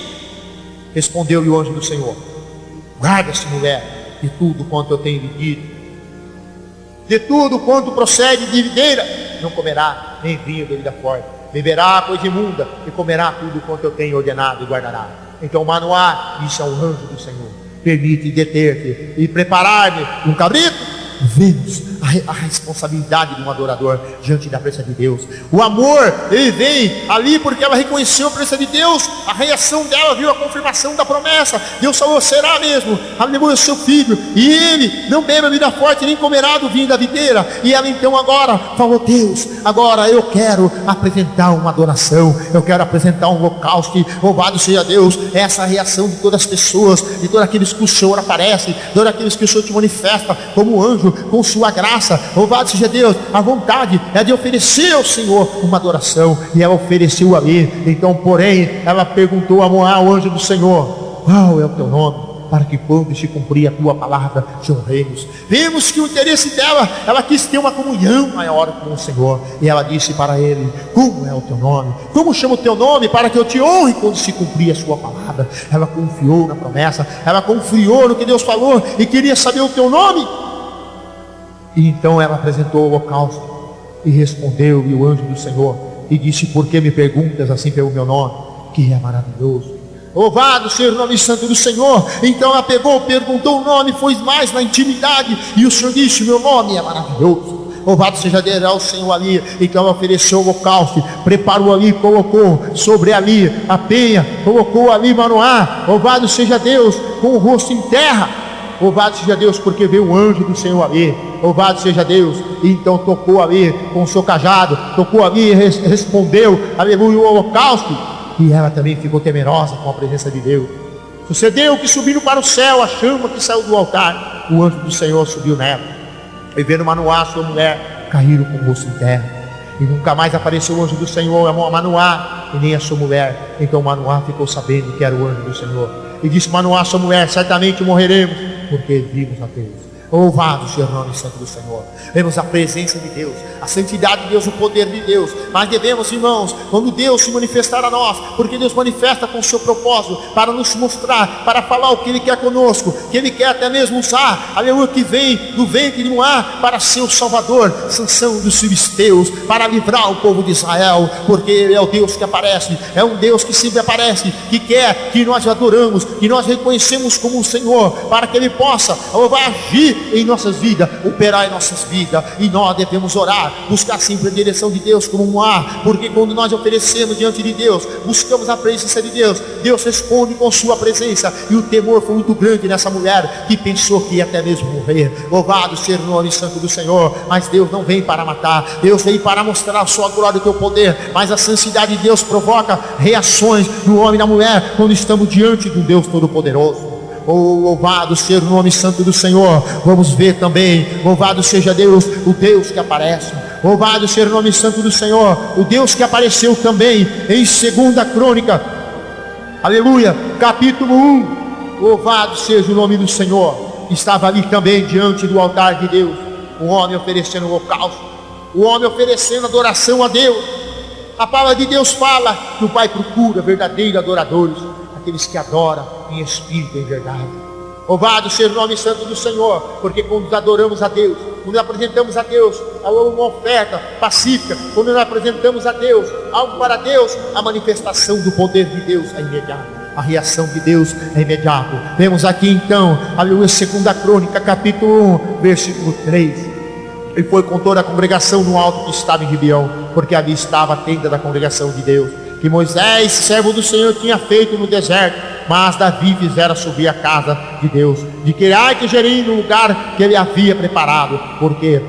respondeu-lhe o anjo do Senhor, guarda-se, mulher, de tudo quanto eu tenho lhe dito, de tudo quanto procede de videira, não comerá nem vinho, bebida forte, beberá coisa imunda, e comerá tudo quanto eu tenho ordenado e guardará. Então Manoá disse ao anjo do Senhor: permite deter-te e preparar-me um cabrito. Vemos a responsabilidade de um adorador diante da presença de Deus. O amor, ele vem ali porque ela reconheceu a presença de Deus. A reação dela viu a confirmação da promessa. Deus falou: será mesmo, aleluia, seu filho, e ele não bebe bebida forte, nem comerá do vinho da videira. E ela então agora falou: Deus, agora eu quero apresentar uma adoração, eu quero apresentar um holocausto. Louvado seja Deus. Essa é a reação de todas as pessoas, de todos aqueles que o Senhor aparece, de todos aqueles que o Senhor te manifesta como anjo, com sua graça. Louvado seja Deus. A vontade é de oferecer ao Senhor uma adoração, e ela ofereceu ali. Então, porém, ela perguntou a Moá, o anjo do Senhor: qual é o teu nome? para que quando se cumprir a tua palavra, te honremos. Vemos que o interesse dela, ela quis ter uma comunhão maior com o Senhor, e ela disse para ele: como é o teu nome? Como chama o teu nome, para que eu te honre quando se cumprir a sua palavra? Ela confiou na promessa, ela confiou no que Deus falou, e queria saber o teu nome. E então ela apresentou o holocausto, e respondeu-lhe o anjo do Senhor, e disse: por que me perguntas assim pelo meu nome, que é maravilhoso? Louvado seja o nome santo do Senhor. Então ela pegou, perguntou o nome, foi mais na intimidade, e o Senhor disse: meu nome é maravilhoso. Louvado seja Deus ao Senhor ali. Então ela ofereceu o holocausto, preparou ali, colocou sobre ali a penha, colocou ali Manoá. Louvado seja Deus, com o rosto em terra. Louvado seja Deus, porque veio o anjo do Senhor ali. Louvado seja Deus. E então tocou ali com o seu cajado, tocou ali e respondeu, aleluia, o holocausto. E ela também ficou temerosa com a presença de Deus. Sucedeu que, subindo para o céu, a chama que saiu do altar, o anjo do Senhor subiu nela, e vendo Manoá, sua mulher, caíram com o rosto em terra. E nunca mais apareceu o anjo do Senhor a Manoá, e nem a sua mulher. Então Manoá ficou sabendo que era o anjo do Senhor, e disse Manoá à sua mulher: certamente morreremos, porque vimos a Deus. Louvado seja o nome santo do Senhor. Vemos a presença de Deus, a santidade de Deus, o poder de Deus. Mas devemos, irmãos, quando Deus se manifestar a nós, porque Deus manifesta com o seu propósito, para nos mostrar, para falar o que Ele quer conosco, que Ele quer até mesmo usar, aleluia, que vem do ventre de Noé para ser o Salvador, Sansão dos filisteus, para livrar o povo de Israel, porque Ele é o Deus que aparece, é um Deus que sempre aparece, que quer que nós adoramos, que nós reconhecemos como um Senhor, para que Ele possa agir em nossas vidas, operar em nossas vidas. E nós devemos orar, buscar sempre a direção de Deus como um ar, porque quando nós oferecemos diante de Deus, buscamos a presença de Deus, Deus responde com sua presença. E o temor foi muito grande nessa mulher, que pensou que ia até mesmo morrer. Louvado seja o nome santo do Senhor. Mas Deus não vem para matar, Deus vem para mostrar a sua glória e o teu poder. Mas a santidade de Deus provoca reações no homem e na mulher, quando estamos diante de um Deus todo-poderoso. Oh, louvado seja o nome santo do Senhor. Vamos ver também, louvado seja Deus, o Deus que aparece. Louvado seja o nome santo do Senhor, o Deus que apareceu também em 2 Crônica, aleluia, capítulo 1. Louvado seja o nome do Senhor. Estava ali também diante do altar de Deus o homem oferecendo o holocausto, o homem oferecendo adoração a Deus. A palavra de Deus fala que o Pai procura verdadeiros adoradores, aqueles que adoram em espírito e em verdade. Louvado seja o nome santo do Senhor, porque quando adoramos a Deus, quando apresentamos a Deus uma oferta pacífica, quando nós apresentamos a Deus algo para Deus, a manifestação do poder de Deus é imediata, a reação de Deus é imediata. Vemos aqui então, aleluia, 2 Crônica, capítulo 1, versículo 3. E foi com toda a congregação no alto que estava em Gibeão, porque ali estava a tenda da congregação de Deus, que Moisés, servo do Senhor, tinha feito no deserto. Mas Davi fizera subir a casa de Deus, de Quiriate Jearim, no lugar que ele havia preparado, porque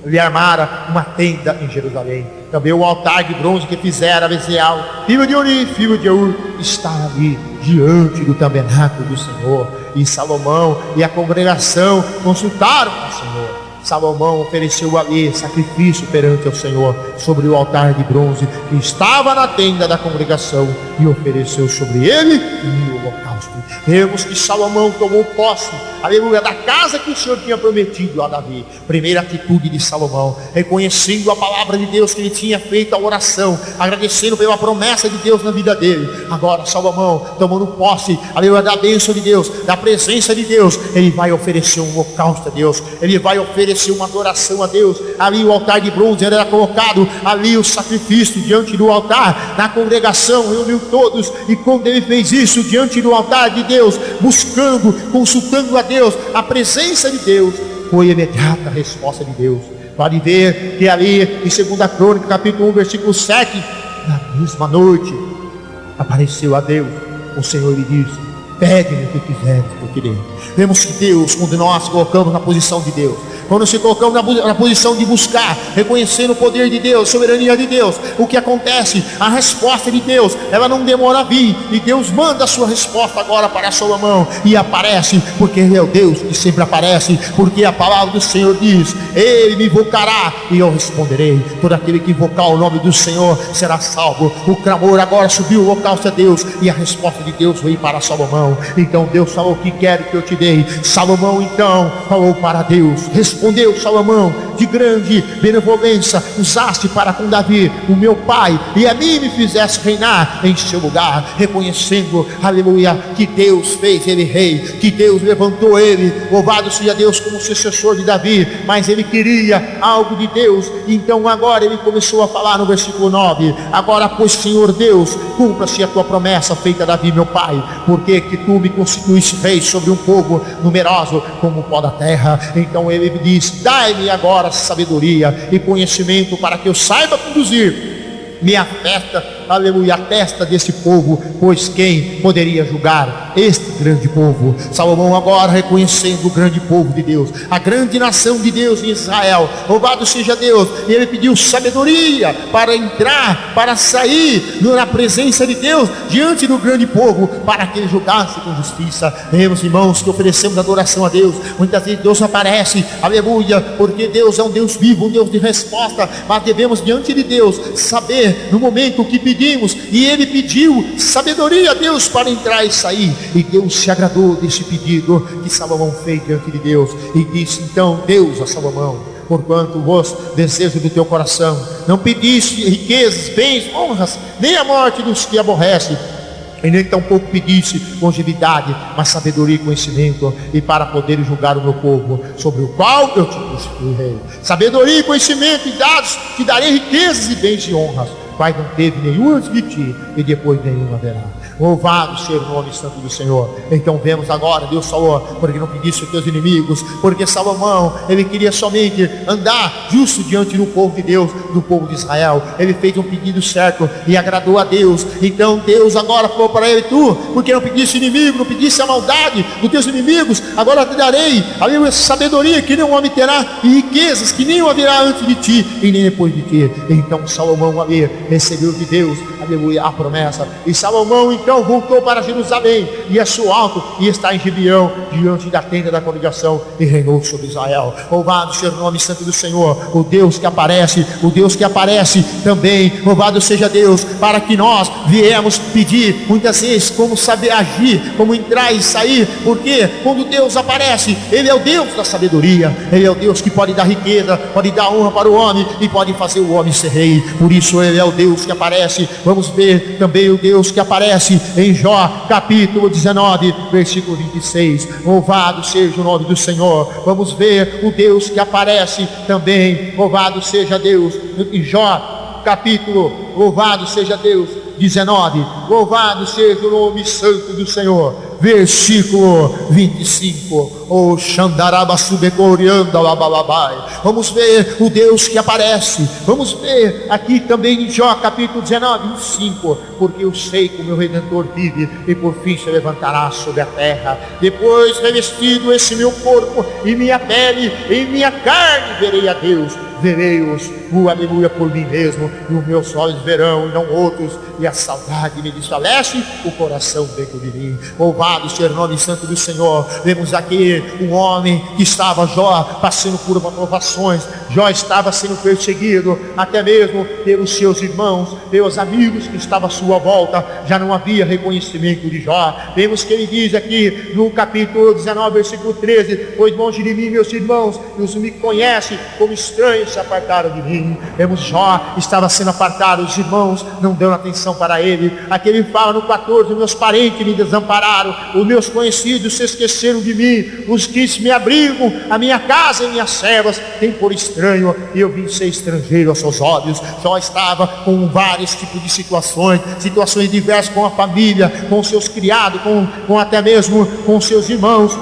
ele armara uma tenda em Jerusalém. Também o altar de bronze que fizera Bezeal, filho de Uri, filho de Ur, está ali diante do tabernáculo do Senhor. E Salomão e a congregação consultaram o Senhor. Salomão ofereceu ali sacrifício perante o Senhor sobre o altar de bronze que estava na tenda da congregação, e ofereceu sobre ele o holocausto. Vemos que Salomão tomou posse, aleluia, da casa que o Senhor tinha prometido a Davi. Primeira atitude de Salomão, reconhecendo a palavra de Deus, que ele tinha feito a oração, agradecendo pela promessa de Deus na vida dele. Agora Salomão, tomando posse, aleluia, da bênção de Deus, da presença de Deus, ele vai oferecer um holocausto a Deus, ele vai oferecer uma adoração a Deus. Ali o altar de bronze era colocado, ali o sacrifício diante do altar, na congregação reuniu todos, e quando ele fez isso diante do altar de Deus, buscando, consultando a Deus, a presença de Deus, foi imediata a resposta de Deus. Pode ver que ali em 2 Crônica, capítulo 1, versículo 7, na mesma noite apareceu a Deus o Senhor lhe disse: pede-me o que quiseres, que eu te dei. Vemos que Deus, quando nós colocamos na posição de Deus, quando se colocamos na posição de buscar, reconhecendo o poder de Deus, a soberania de Deus, o que acontece? A resposta de Deus, ela não demora a vir, e Deus manda a sua resposta agora para Salomão, e aparece, porque Ele é o Deus que sempre aparece, porque a palavra do Senhor diz: Ele me invocará e eu responderei. Todo aquele que invocar o nome do Senhor será salvo. O clamor agora subiu, o local a Deus, e a resposta de Deus veio para Salomão. Então Deus falou: o que quero que eu te dei? Salomão então falou para Deus, respondeu Salomão: de grande benevolência usaste para com Davi, o meu pai, e a mim me fizeste reinar em seu lugar, reconhecendo, aleluia, que Deus fez ele rei, que Deus levantou ele, louvado seja Deus, como sucessor de Davi. Mas ele queria algo de Deus, então agora ele começou a falar no versículo 9: agora pois, Senhor Deus, cumpra-se a tua promessa feita a Davi meu pai, porque que tu me constituísse rei sobre um povo numeroso como o pó da terra. Então ele diz: dai-me agora sabedoria e conhecimento, para que eu saiba conduzir minha festa, aleluia, a testa desse povo, pois quem poderia julgar este grande povo? Salomão agora reconhecendo o grande povo de Deus, a grande nação de Deus em Israel, louvado seja Deus, e ele pediu sabedoria para entrar, para sair na presença de Deus, diante do grande povo, para que ele julgasse com justiça. Meus irmãos, que oferecemos adoração a Deus, muitas vezes Deus aparece, aleluia, porque Deus é um Deus vivo, um Deus de resposta, mas devemos diante de Deus saber no momento que pedimos, e ele pediu sabedoria a Deus para entrar e sair, e Deus se agradou desse pedido que Salomão fez diante de Deus, e disse então Deus a Salomão: porquanto vos desejo do teu coração, não pediste riquezas, bens, honras, nem a morte dos que aborrecem, e nem tampouco pediste longevidade, mas sabedoria e conhecimento, e para poder julgar o meu povo, sobre o qual eu te constituí rei. Sabedoria e conhecimento, e dados te darei riquezas e bens e honras, quais não teve nenhum antes de ti, e depois nenhum haverá. Louvado seja o nome santo do Senhor. Então vemos agora, Deus falou: porque não pediste os teus inimigos, porque Salomão, ele queria somente andar justo diante do povo de Deus, do povo de Israel. Ele fez um pedido certo e agradou a Deus. Então Deus agora falou para ele: tu, porque não pediste inimigo, não pediste a maldade dos teus inimigos, agora te darei a sabedoria que nenhum homem terá, e riquezas que nenhum haverá antes de ti e nem depois de ti. Então Salomão ali recebeu de Deus, aleluia, a promessa. E Salomão então voltou para Jerusalém, e subiu alto, e está em Gibeão, diante da tenda da congregação, e reinou sobre Israel. Louvado seja o nome santo do Senhor, o Deus que aparece, o Deus que aparece também. Louvado seja Deus, para que nós viemos pedir muitas vezes como saber agir, como entrar e sair, porque quando Deus aparece, Ele é o Deus da sabedoria, Ele é o Deus que pode dar riqueza, pode dar honra para o homem, e pode fazer o homem ser rei. Por isso Ele é o Deus que aparece. Vamos ver também o Deus que aparece em Jó capítulo 19 versículo 26. Louvado seja o nome do Senhor. Vamos ver o Deus que aparece também. Louvado seja Deus em Jó capítulo, louvado seja Deus, 19. Louvado seja o nome santo do Senhor. Versículo 25. O Xandaraba Subecorianda Labalabai. Vamos ver o Deus que aparece. Vamos ver aqui também em Jó capítulo 19, 25. Porque eu sei que o meu Redentor vive, e por fim se levantará sobre a terra. Depois revestido esse meu corpo e minha pele, em minha carne verei a Deus. Verei-os, aleluia, por mim mesmo, e os meus olhos verão e não outros, e a saudade me desfalece o coração dentro de mim. Louvado seja o nome santo do Senhor. Vemos aqui um homem que estava, Jó, passando por provações. Jó estava sendo perseguido, até mesmo pelos seus irmãos, pelos amigos que estavam à sua volta. Já não havia reconhecimento de Jó. Vemos que ele diz aqui no capítulo 19, versículo 13: pois longe de mim, meus irmãos, e os me conhecem como estranhos, se apartaram de mim. Vemos Jó estava sendo apartado, os irmãos não dão atenção para ele. Aqui ele fala no 14: meus parentes me desampararam, os meus conhecidos se esqueceram de mim, os que me abrigam, a minha casa e minhas servas têm por estranho, e eu vim ser estrangeiro aos seus olhos. Jó estava com vários tipos de situações diversas, com a família, com seus criados, com até mesmo com seus irmãos.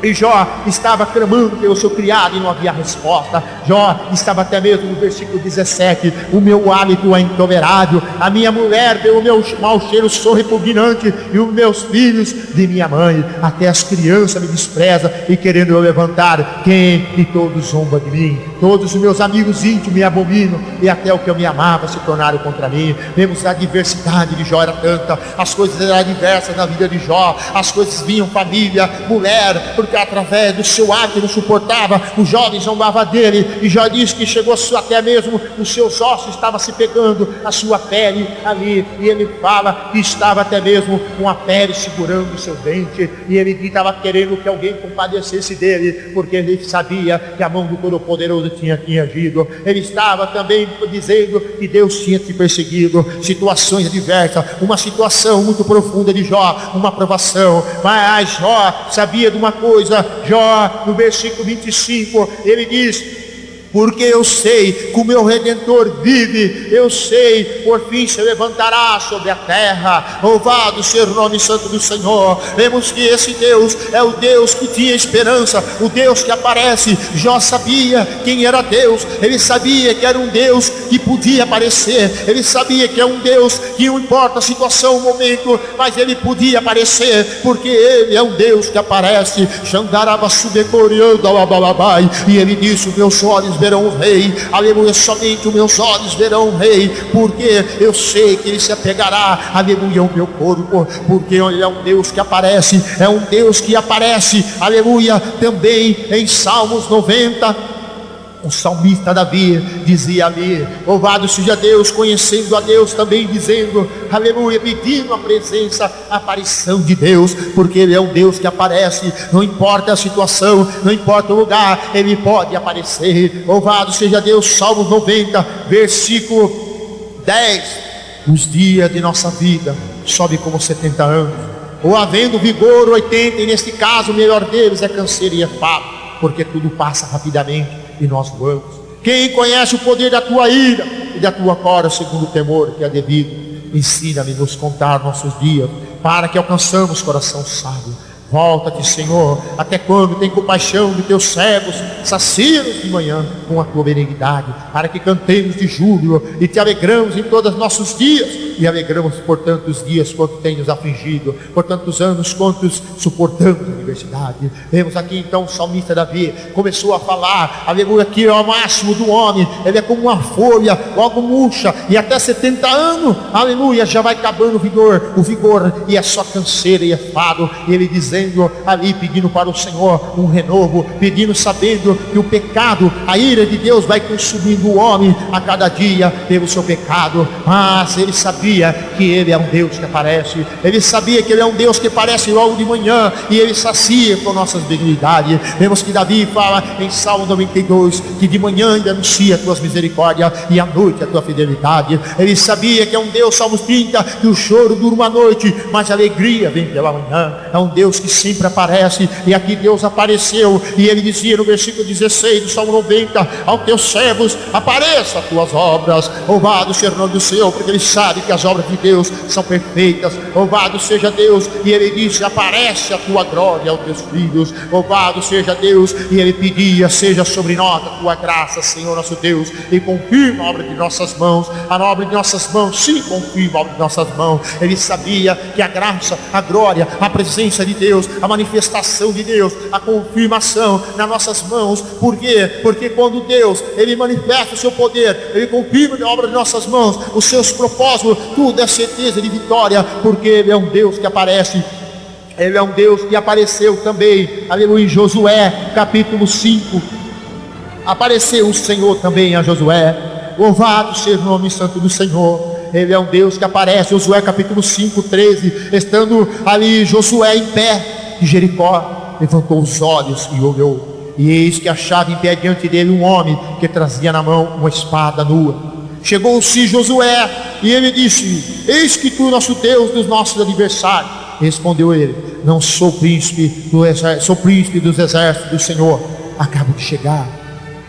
E Jó estava clamando pelo seu criado e não havia resposta. Jó estava até mesmo no versículo 17: o meu hálito é intolerável, a minha mulher pelo meu mau cheiro sou repugnante, e os meus filhos de minha mãe, até as crianças me desprezam, e querendo eu levantar, quem? E todos zombam de mim, todos os meus amigos íntimos me abominam, e até o que eu me amava se tornaram contra mim. Vemos a diversidade de Jó era tanta, as coisas eram diversas na vida de Jó, as coisas vinham família, mulher, porque através do seu hábito não suportava, os jovens zombavam dele, e Jó diz que chegou até mesmo os seus ossos estavam se pegando, a sua pele ali, e ele fala que estava até mesmo com a pele segurando o seu dente, e ele estava querendo que alguém compadecesse dele, porque ele sabia que a mão do Todo-Poderoso tinha agido. Ele estava também dizendo que Deus tinha te perseguido, situações adversas, uma situação muito profunda de Jó, uma provação, mas Jó sabia de uma coisa. Jó, no versículo 25, ele diz: porque eu sei que o meu Redentor vive, eu sei, por fim se levantará sobre a terra. Louvado seja o nome santo do Senhor. Vemos que esse Deus é o Deus que tinha esperança, o Deus que aparece. Jó sabia quem era Deus, ele sabia que era um Deus que podia aparecer, ele sabia que é um Deus que não importa a situação, o momento, mas ele podia aparecer, porque ele é um Deus que aparece. E ele disse: os meus olhos verão o rei, aleluia, somente os meus olhos verão o rei, porque eu sei que ele se apegará, aleluia, ao meu corpo, porque ele é um Deus que aparece, é um Deus que aparece, aleluia. Também em Salmos 90, o salmista Davi dizia ali: louvado seja Deus, conhecendo a Deus também dizendo, aleluia, pedindo a presença, a aparição de Deus, porque ele é um Deus que aparece, não importa a situação, não importa o lugar, ele pode aparecer. Louvado seja Deus. Salmos 90, versículo 10: os dias de nossa vida sobe como 70 anos, ou havendo vigor 80, e neste caso o melhor deles é câncer e enfado, porque tudo passa rapidamente e nós voamos. Quem conhece o poder da tua ira e da tua cólera segundo o temor que é devido? Ensina-me nos contar nossos dias, para que alcançamos coração sábio. Volta-te, Senhor, até quando? Tem compaixão de teus servos, sacia-nos de manhã com a tua benignidade, para que cantemos de júbilo e te alegramos em todos os nossos dias, e alegramos por tantos dias quanto tem nos afligido, por tantos anos quantos suportamos a adversidade. Vemos aqui então o salmista Davi começou a falar, aleluia, que é o máximo do homem, ele é como uma folha logo murcha, e até 70 anos, aleluia, já vai acabando o vigor, e é só canseira e enfado. E ele dizendo ali, pedindo para o Senhor um renovo, pedindo, sabendo que o pecado, a ira de Deus vai consumindo o homem a cada dia pelo seu pecado, mas ele sabia que ele é um Deus que aparece, ele sabia que ele é um Deus que aparece logo de manhã, e ele sacia com nossas dignidades. Vemos que Davi fala em Salmo 92, que de manhã ele anuncia as tuas misericórdias, e à noite a tua fidelidade. Ele sabia que é um Deus, Salmos 30, que o choro dura uma noite, mas a alegria vem pela manhã. É um Deus que sempre aparece, e aqui Deus apareceu, e ele dizia no versículo 16 do Salmo 90, aos teus servos apareça as tuas obras. Louvado seja o nome do Senhor, porque ele sabe que as obras de Deus são perfeitas. Louvado seja Deus. E ele disse: aparece a tua glória aos teus filhos. Louvado seja Deus. E ele pedia: seja sobre nós a tua graça, Senhor nosso Deus, e confirma a obra de nossas mãos. A obra de nossas mãos, sim, confirma a obra de nossas mãos. Ele sabia que a graça, a glória, a presença de Deus, a manifestação de Deus, a confirmação nas nossas mãos. Por quê? Porque quando Deus, ele manifesta o seu poder, ele confirma a obra de nossas mãos, os seus propósitos, tudo é certeza de vitória, porque ele é um Deus que aparece. Ele é um Deus que apareceu também, aleluia, em Josué capítulo 5, apareceu o Senhor também a Josué. Louvado seja o nome santo do Senhor. Ele é um Deus que aparece. Josué capítulo 5, 13, estando ali Josué em pé de Jericó, levantou os olhos e olhou, e eis que achava em pé diante dele um homem que trazia na mão uma espada nua. Chegou-se Josué e ele disse: eis que tu, nosso Deus, dos nossos adversários. Respondeu ele: não sou príncipe do exército, sou príncipe dos exércitos do Senhor, acabo de chegar.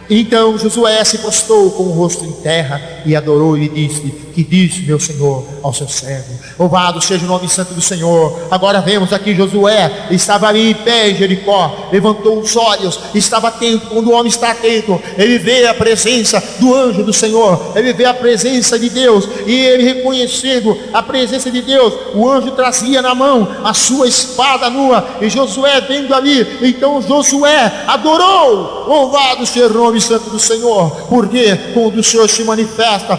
Então Josué se prostrou com o rosto em terra e adorou e disse: que disse meu Senhor ao seu servo? Louvado seja o nome santo do Senhor. Agora vemos aqui Josué, estava ali em pé em Jericó, levantou os olhos, estava atento. Quando o homem está atento, ele vê a presença do anjo do Senhor, ele vê a presença de Deus, e ele reconhecendo a presença de Deus, o anjo trazia na mão a sua espada nua, e Josué vendo ali, então Josué adorou. Louvado seja o nome santo do Senhor, porque quando o Senhor se manifesta,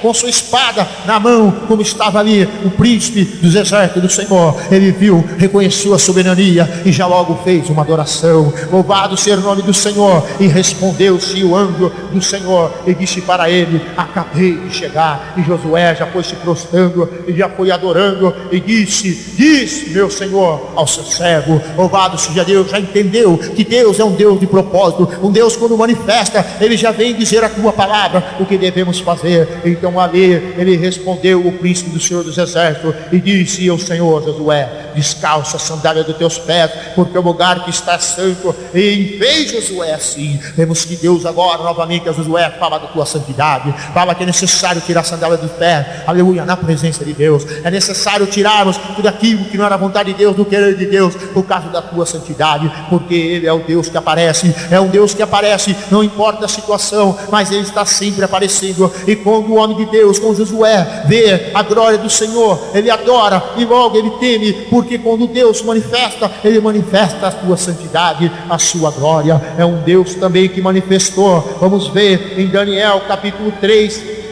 com sua espada na mão, como estava ali o príncipe dos exércitos do Senhor, ele viu, reconheceu a soberania e já logo fez uma adoração. Louvado seja o nome do Senhor. E respondeu-se o anjo do Senhor e disse para ele: acabei de chegar. E Josué já foi se prostrando e já foi adorando e disse meu Senhor ao seu servo. Louvado seja Deus. Já entendeu que Deus é um Deus de propósito, um Deus quando manifesta, ele já vem dizer a tua palavra, o que devemos fazer. Então ali ele respondeu, o príncipe do Senhor dos exércitos, e disse ao Senhor: Josué, descalça a sandália dos teus pés, porque o lugar que está santo. E fez Josué assim. Vemos que Deus agora novamente a Josué fala da tua santidade, fala que é necessário tirar a sandália dos pés, aleluia, na presença de Deus. É necessário tirarmos tudo aquilo que não era vontade de Deus, do querer de Deus, por causa da tua santidade, porque Ele é o Deus que aparece, é um Deus que aparece, não importa a situação, mas Ele está sempre aparecendo. E quando o homem de Deus, com Josué, vê a glória do Senhor, ele adora e logo ele teme, porque quando Deus manifesta, ele manifesta a sua santidade, a sua glória. É um Deus também que manifestou, vamos ver em Daniel capítulo 3,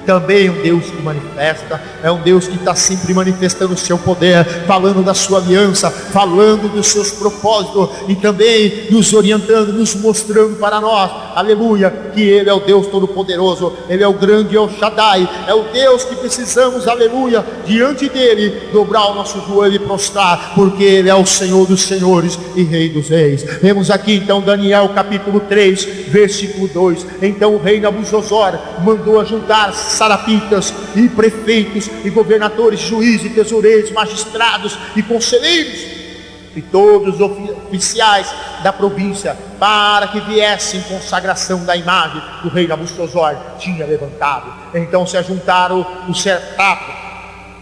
também um Deus que manifesta, é um Deus que está sempre manifestando o seu poder, falando da sua aliança, falando dos seus propósitos, e também nos orientando, nos mostrando para nós, aleluia, que Ele é o Deus todo-poderoso, Ele é o grande El Shaddai, é o Deus que precisamos, aleluia, diante dEle, dobrar o nosso joelho e prostrar, porque Ele é o Senhor dos senhores e Rei dos reis. Vemos aqui então Daniel capítulo 3, versículo 2, então o rei Nabucodonosor mandou ajuntar sarapitas e prefeitos e governadores, juízes, tesoureiros, magistrados e conselheiros e todos os oficiais da província, para que viessem consagração da imagem que o rei Nabucodonosor tinha levantado. Então se ajuntaram os satrapas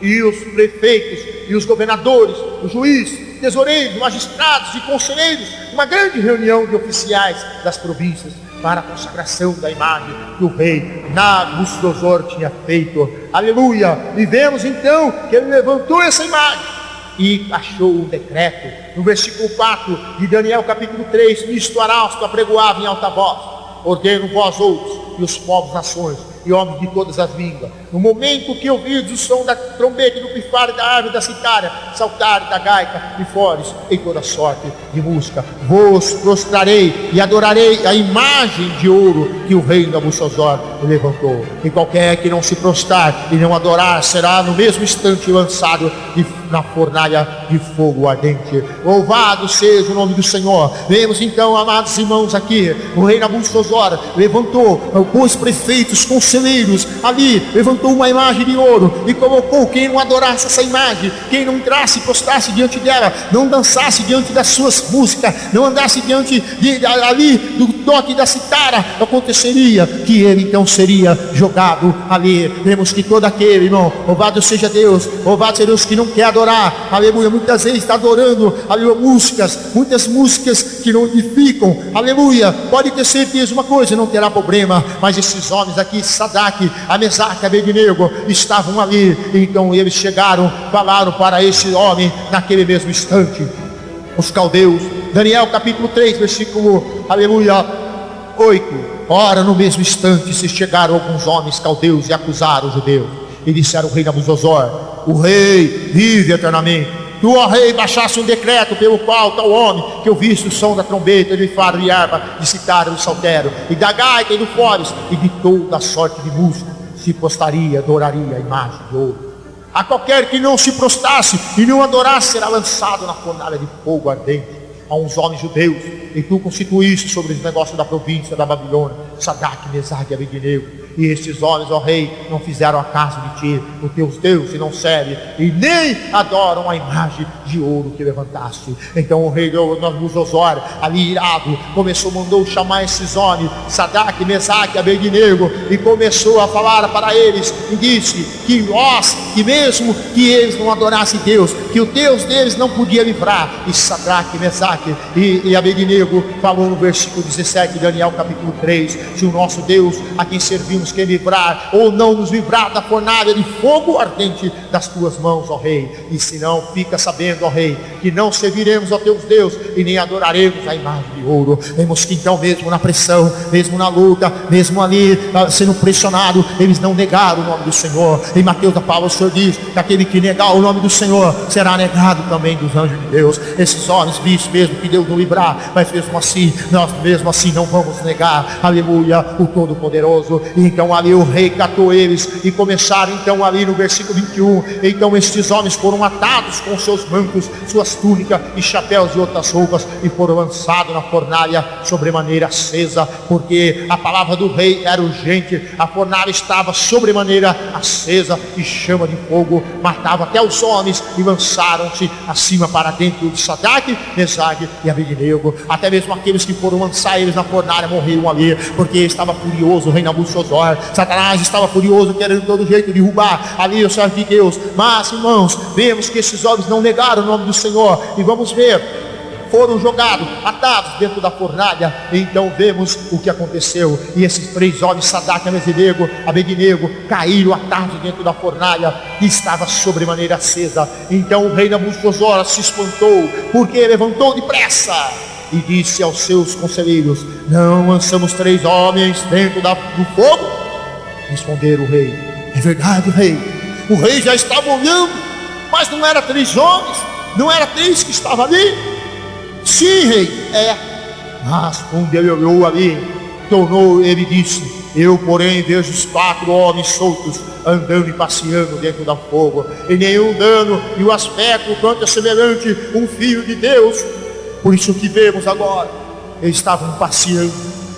e os prefeitos e os governadores, os juízes, tesoureiros, magistrados e conselheiros, uma grande reunião de oficiais das províncias, para a consagração da imagem que o rei Nabucodonosor tinha feito. Aleluia! E vemos então que ele levantou essa imagem e achou um decreto. No versículo 4 de Daniel capítulo 3: nisto arausto apregoava em alta voz: ordeno vós outros e os povos, nações e homens de todas as línguas, no momento que ouvirdes o som da trombeta, do pifar da árvore, da citária, saltar da gaita e foles, em toda sorte de música, vos prostrarei e adorarei a imagem de ouro que o rei Nabucodonosor levantou. E qualquer que não se prostrar e não adorar será no mesmo instante lançado na fornalha de fogo ardente. Louvado seja o nome do Senhor. Vemos então, amados irmãos, aqui o rei Nabucodonosor levantou os prefeitos, conselheiros ali, levantou uma imagem de ouro e colocou: quem não adorasse essa imagem, quem não entrasse e prostrasse diante dela, não dançasse diante das suas músicas, não andasse diante ali do toque da citara, aconteceria que ele então seria jogado ali. Vemos que todo aquele, irmão, louvado seja Deus, louvado seja Deus, que não quer adorar, aleluia, muitas vezes está adorando, aleluia, muitas músicas que não edificam, aleluia, pode ter certeza uma coisa, não terá problema. Mas esses homens aqui, Sadraque, Mesaque e Abednego, estavam ali. Então eles chegaram, falaram para esse homem naquele mesmo instante, os caldeus. Daniel capítulo 3, versículo, aleluia, 8. Ora, no mesmo instante se chegaram alguns homens caldeus e acusaram os judeus e disseram ao rei Nabucodonosor: o rei vive eternamente. Tu, ó rei, baixasse um decreto pelo qual tal homem que ouvisse o som da trombeta, de fado e harpa, de citária, do saltério e da gaita e do foles e de toda a sorte de música, se prostraria, adoraria a imagem de ouro. A qualquer que não se prostrasse e não adorasse será lançado na fornalha de fogo ardente. A uns homens judeus, e tu constituíste sobre os negócios da província da Babilônia Sadraque, Mesaque e Abednego, E estes homens, ó rei, não fizeram acaso de ti, o teu Deus, e não serve, e nem adoram a imagem de ouro que levantaste. Então o rei Nabucodonosor, ali irado, mandou chamar esses homens, Sadraque, Mesaque e Abednego, e começou a falar para eles, e disse que mesmo que eles não adorassem Deus, que o Deus deles não podia livrar. E Sadraque, Mesaque e Abednego falou no versículo 17 de Daniel capítulo 3, se o nosso Deus, a quem servimos, quer livrar ou não nos livrar da fornalha de fogo ardente das tuas mãos, ó rei. E se não, fica sabendo, ó rei, que não serviremos ao teu Deus e nem adoraremos a imagem de ouro. Vemos que então, mesmo na pressão, mesmo na luta, mesmo ali sendo pressionado, eles não negaram o nome do Senhor. Em Mateus da palavra o Senhor diz que aquele que negar o nome do Senhor será negado também dos anjos de Deus. Esses homens visto mesmo que Deus não livrar, mas mesmo assim, nós mesmo assim não vamos negar, aleluia, o Todo-Poderoso. E então ali o rei catou eles, e começaram então ali no versículo 21, então estes homens foram atados com seus mancos, suas túnicas e chapéus e outras roupas, e foram lançados na fornalha sobremaneira acesa, porque a palavra do rei era urgente. A fornalha estava sobremaneira acesa, e chama de fogo matava até os homens, e lançaram-se acima para dentro de Sadraque, Mesaque e Abednego. Até mesmo aqueles que foram lançar eles na fornalha morreram ali, porque estava furioso o rei Nabucodonosor. Satanás estava furioso, querendo de todo jeito derrubar ali o servo de Deus. Mas, irmãos, vemos que esses homens não negaram o nome do Senhor, e vamos ver, foram jogados, atados dentro da fornalha. Então vemos o que aconteceu, e esses três homens, Sadraque, Mesaque e Abednego, caíram atados dentro da fornalha, que estava sobremaneira acesa. Então o rei Nabucodonosor se espantou, porque levantou depressa e disse aos seus conselheiros: não lançamos três homens dentro do fogo? Responderam o rei: é verdade, rei. O rei já estava olhando, mas não era três homens, não era três que estavam ali. Sim, rei, é. Mas quando ele olhou ali, ele disse: eu porém vejo os quatro homens soltos, andando e passeando dentro do fogo, e nenhum dano, e o aspecto quanto é semelhante um filho de Deus. Por isso que vemos agora, eles estavam passeando,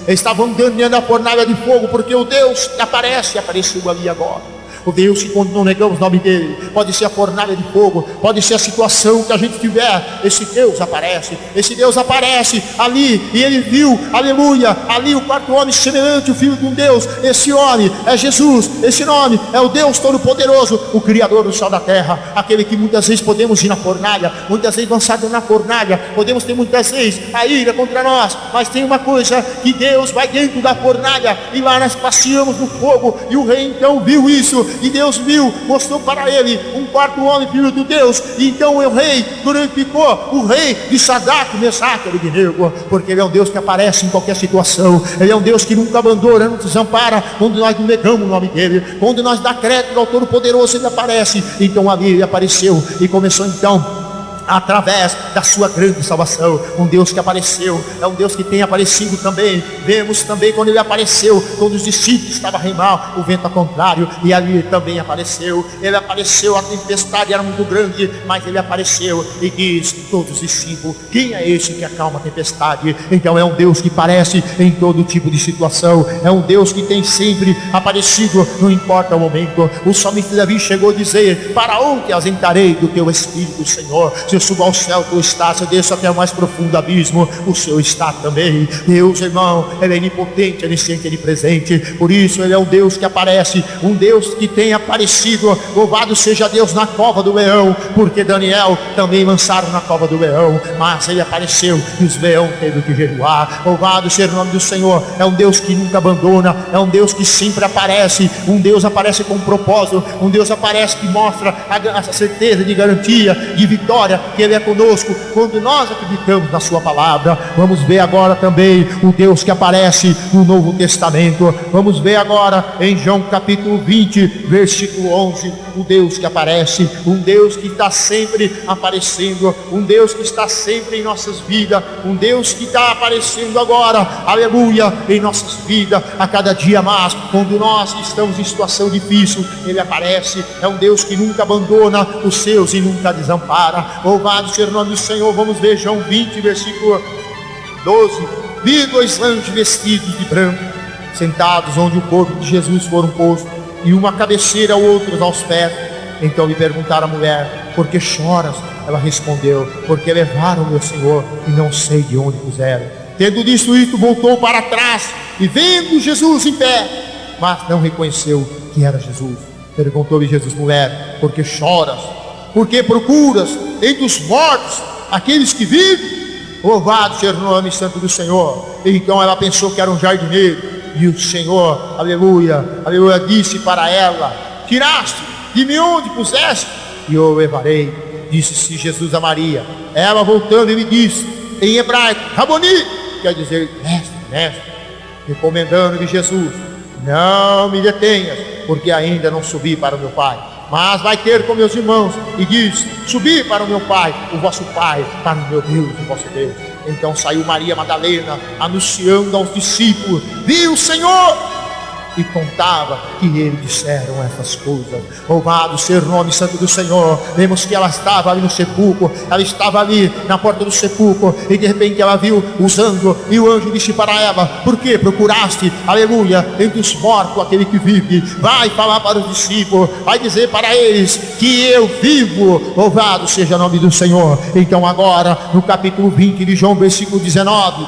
eles estavam andando dentro da fornalha de fogo, porque o Deus que apareceu ali agora. O Deus que, quando não negamos o nome dele, pode ser a fornalha de fogo, pode ser a situação que a gente tiver, esse Deus aparece ali, e ele viu, aleluia, ali o quarto homem semelhante, o filho de um Deus. Esse homem é Jesus, esse nome é o Deus Todo-Poderoso, o Criador do céu e da terra, aquele que muitas vezes podemos ir na fornalha, muitas vezes lançado na fornalha, podemos ter muitas vezes a ira contra nós, mas tem uma coisa, que Deus vai dentro da fornalha, e lá nós passeamos no fogo. E o rei então viu isso, e Deus viu, mostrou para ele um quarto homem, filho de Deus. E então o rei glorificou o rei de Sadraque, Mesaque e Abednego, porque ele é um Deus que aparece em qualquer situação. Ele é um Deus que nunca abandona, não desampara. Quando nós não negamos o nome dele, quando nós dá crédito ao Todo-Poderoso, ele aparece. Então ali ele apareceu, e começou então através da sua grande salvação. Um Deus que apareceu, é um Deus que tem aparecido também. Vemos também quando ele apareceu, quando os discípulos estavam a remar, o vento ao contrário, e ali também apareceu. Ele apareceu, a tempestade era muito grande, mas ele apareceu e diz: todos os discípulos, quem é esse que acalma a tempestade? Então é um Deus que aparece em todo tipo de situação, é um Deus que tem sempre aparecido, não importa o momento. O salmista Davi chegou a dizer: para onde ausentarei do teu Espírito, Senhor? Se eu subo ao céu, tu estás. Se eu desço até o mais profundo abismo, o Senhor está também. Deus, irmão, ele é onipotente, onisciente, onipresente. Por isso ele é um Deus que aparece, um Deus que tem aparecido. Louvado seja Deus na cova do leão, porque Daniel também lançaram na cova do leão, mas ele apareceu e os leões teve que jejuar. Louvado seja o nome do Senhor. É um Deus que nunca abandona, é um Deus que sempre aparece. Um Deus aparece com um propósito, um Deus aparece que mostra a certeza de garantia, de vitória, que ele é conosco quando nós acreditamos na sua palavra. Vamos ver agora também o Deus que aparece no Novo Testamento. Vamos ver agora em João capítulo 20, versículo 11, o Deus que aparece, um Deus que está sempre aparecendo, um Deus que está sempre em nossas vidas, um Deus que está aparecendo agora, aleluia, em nossas vidas, a cada dia mais. Quando nós estamos em situação difícil, ele aparece. É um Deus que nunca abandona os seus e nunca desampara. Louvado seja o nome do Senhor. Vamos ver João 20, versículo 12. Vi dois anjos vestidos de branco, sentados onde o corpo de Jesus foram posto, e uma cabeceira, outros aos pés. Então lhe perguntaram a mulher: por que choras? Ela respondeu: porque levaram meu Senhor e não sei de onde puseram. Tendo dito isto, voltou para trás, e vendo Jesus em pé, mas não reconheceu que era Jesus. Perguntou-lhe Jesus: mulher, por que choras? Por que procuras entre os mortos aqueles que vivem? Louvado seja o nome santo do Senhor. Então ela pensou que era um jardineiro, e o Senhor, aleluia, aleluia, disse para ela: tiraste de mim onde puseste? E eu o levarei. Disse-se Jesus a Maria. Ela, voltando, ele disse em hebraico: Raboni, quer dizer mestre, mestre. Recomendando-lhe Jesus: não me detenhas, porque ainda não subi para o meu Pai, mas vai ter com meus irmãos. E diz: subi para o meu Pai, o vosso Pai, para o meu Deus, o vosso Deus. Então saiu Maria Madalena, anunciando aos discípulos: vi o Senhor, e contava que eles disseram essas coisas. Louvado seja o nome santo do Senhor. Vemos que ela estava ali no sepulcro, ela estava ali na porta do sepulcro, e de repente ela viu os anjos, e o anjo disse para ela: por que procuraste, aleluia, entre os mortos aquele que vive? Vai falar para os discípulos, vai dizer para eles que eu vivo. Louvado seja o nome do Senhor. Então agora, no capítulo 20 de João, versículo 19,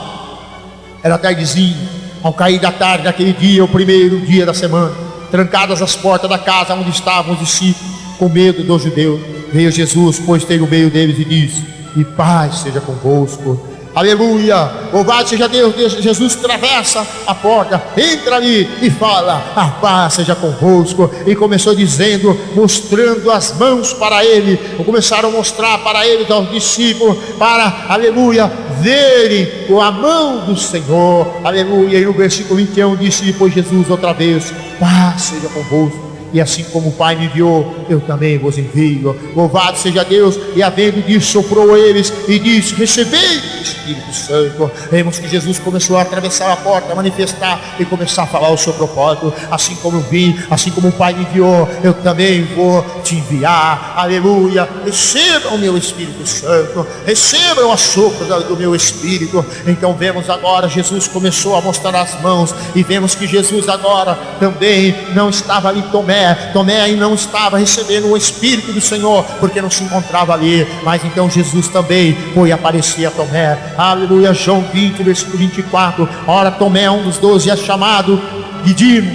era tardezinho, ao cair da tarde daquele dia, o primeiro dia da semana, trancadas as portas da casa onde estavam os discípulos, com medo dos judeus, veio Jesus, pôs-se no meio deles e disse: e paz seja convosco. Aleluia, louvado seja Deus. Jesus atravessa a porta, entra ali e fala: a paz seja convosco. E começou dizendo, mostrando as mãos para ele. Começaram a mostrar para ele, aos discípulos, para, aleluia, verem a mão do Senhor. Aleluia. E no versículo 21 disse depois Jesus outra vez: paz seja convosco. E assim como o Pai me enviou, eu também vos envio. Louvado seja Deus. E havendo disso, soprou eles e disse: recebei o Espírito Santo. Vemos que Jesus começou a atravessar a porta, a manifestar e começar a falar o seu propósito. Assim como eu vim, assim como o Pai me enviou, eu também vou te enviar. Aleluia. Recebam o meu Espírito Santo, recebam a sopro do meu Espírito. Então vemos agora, Jesus começou a mostrar as mãos, e vemos que Jesus agora também não estava ali Tomé aí não estava recebendo o Espírito do Senhor, porque não se encontrava ali. Mas então Jesus também foi aparecer a Tomé. Aleluia. João 20, versículo 24. Ora, Tomé, um dos 12, é chamado Didimo,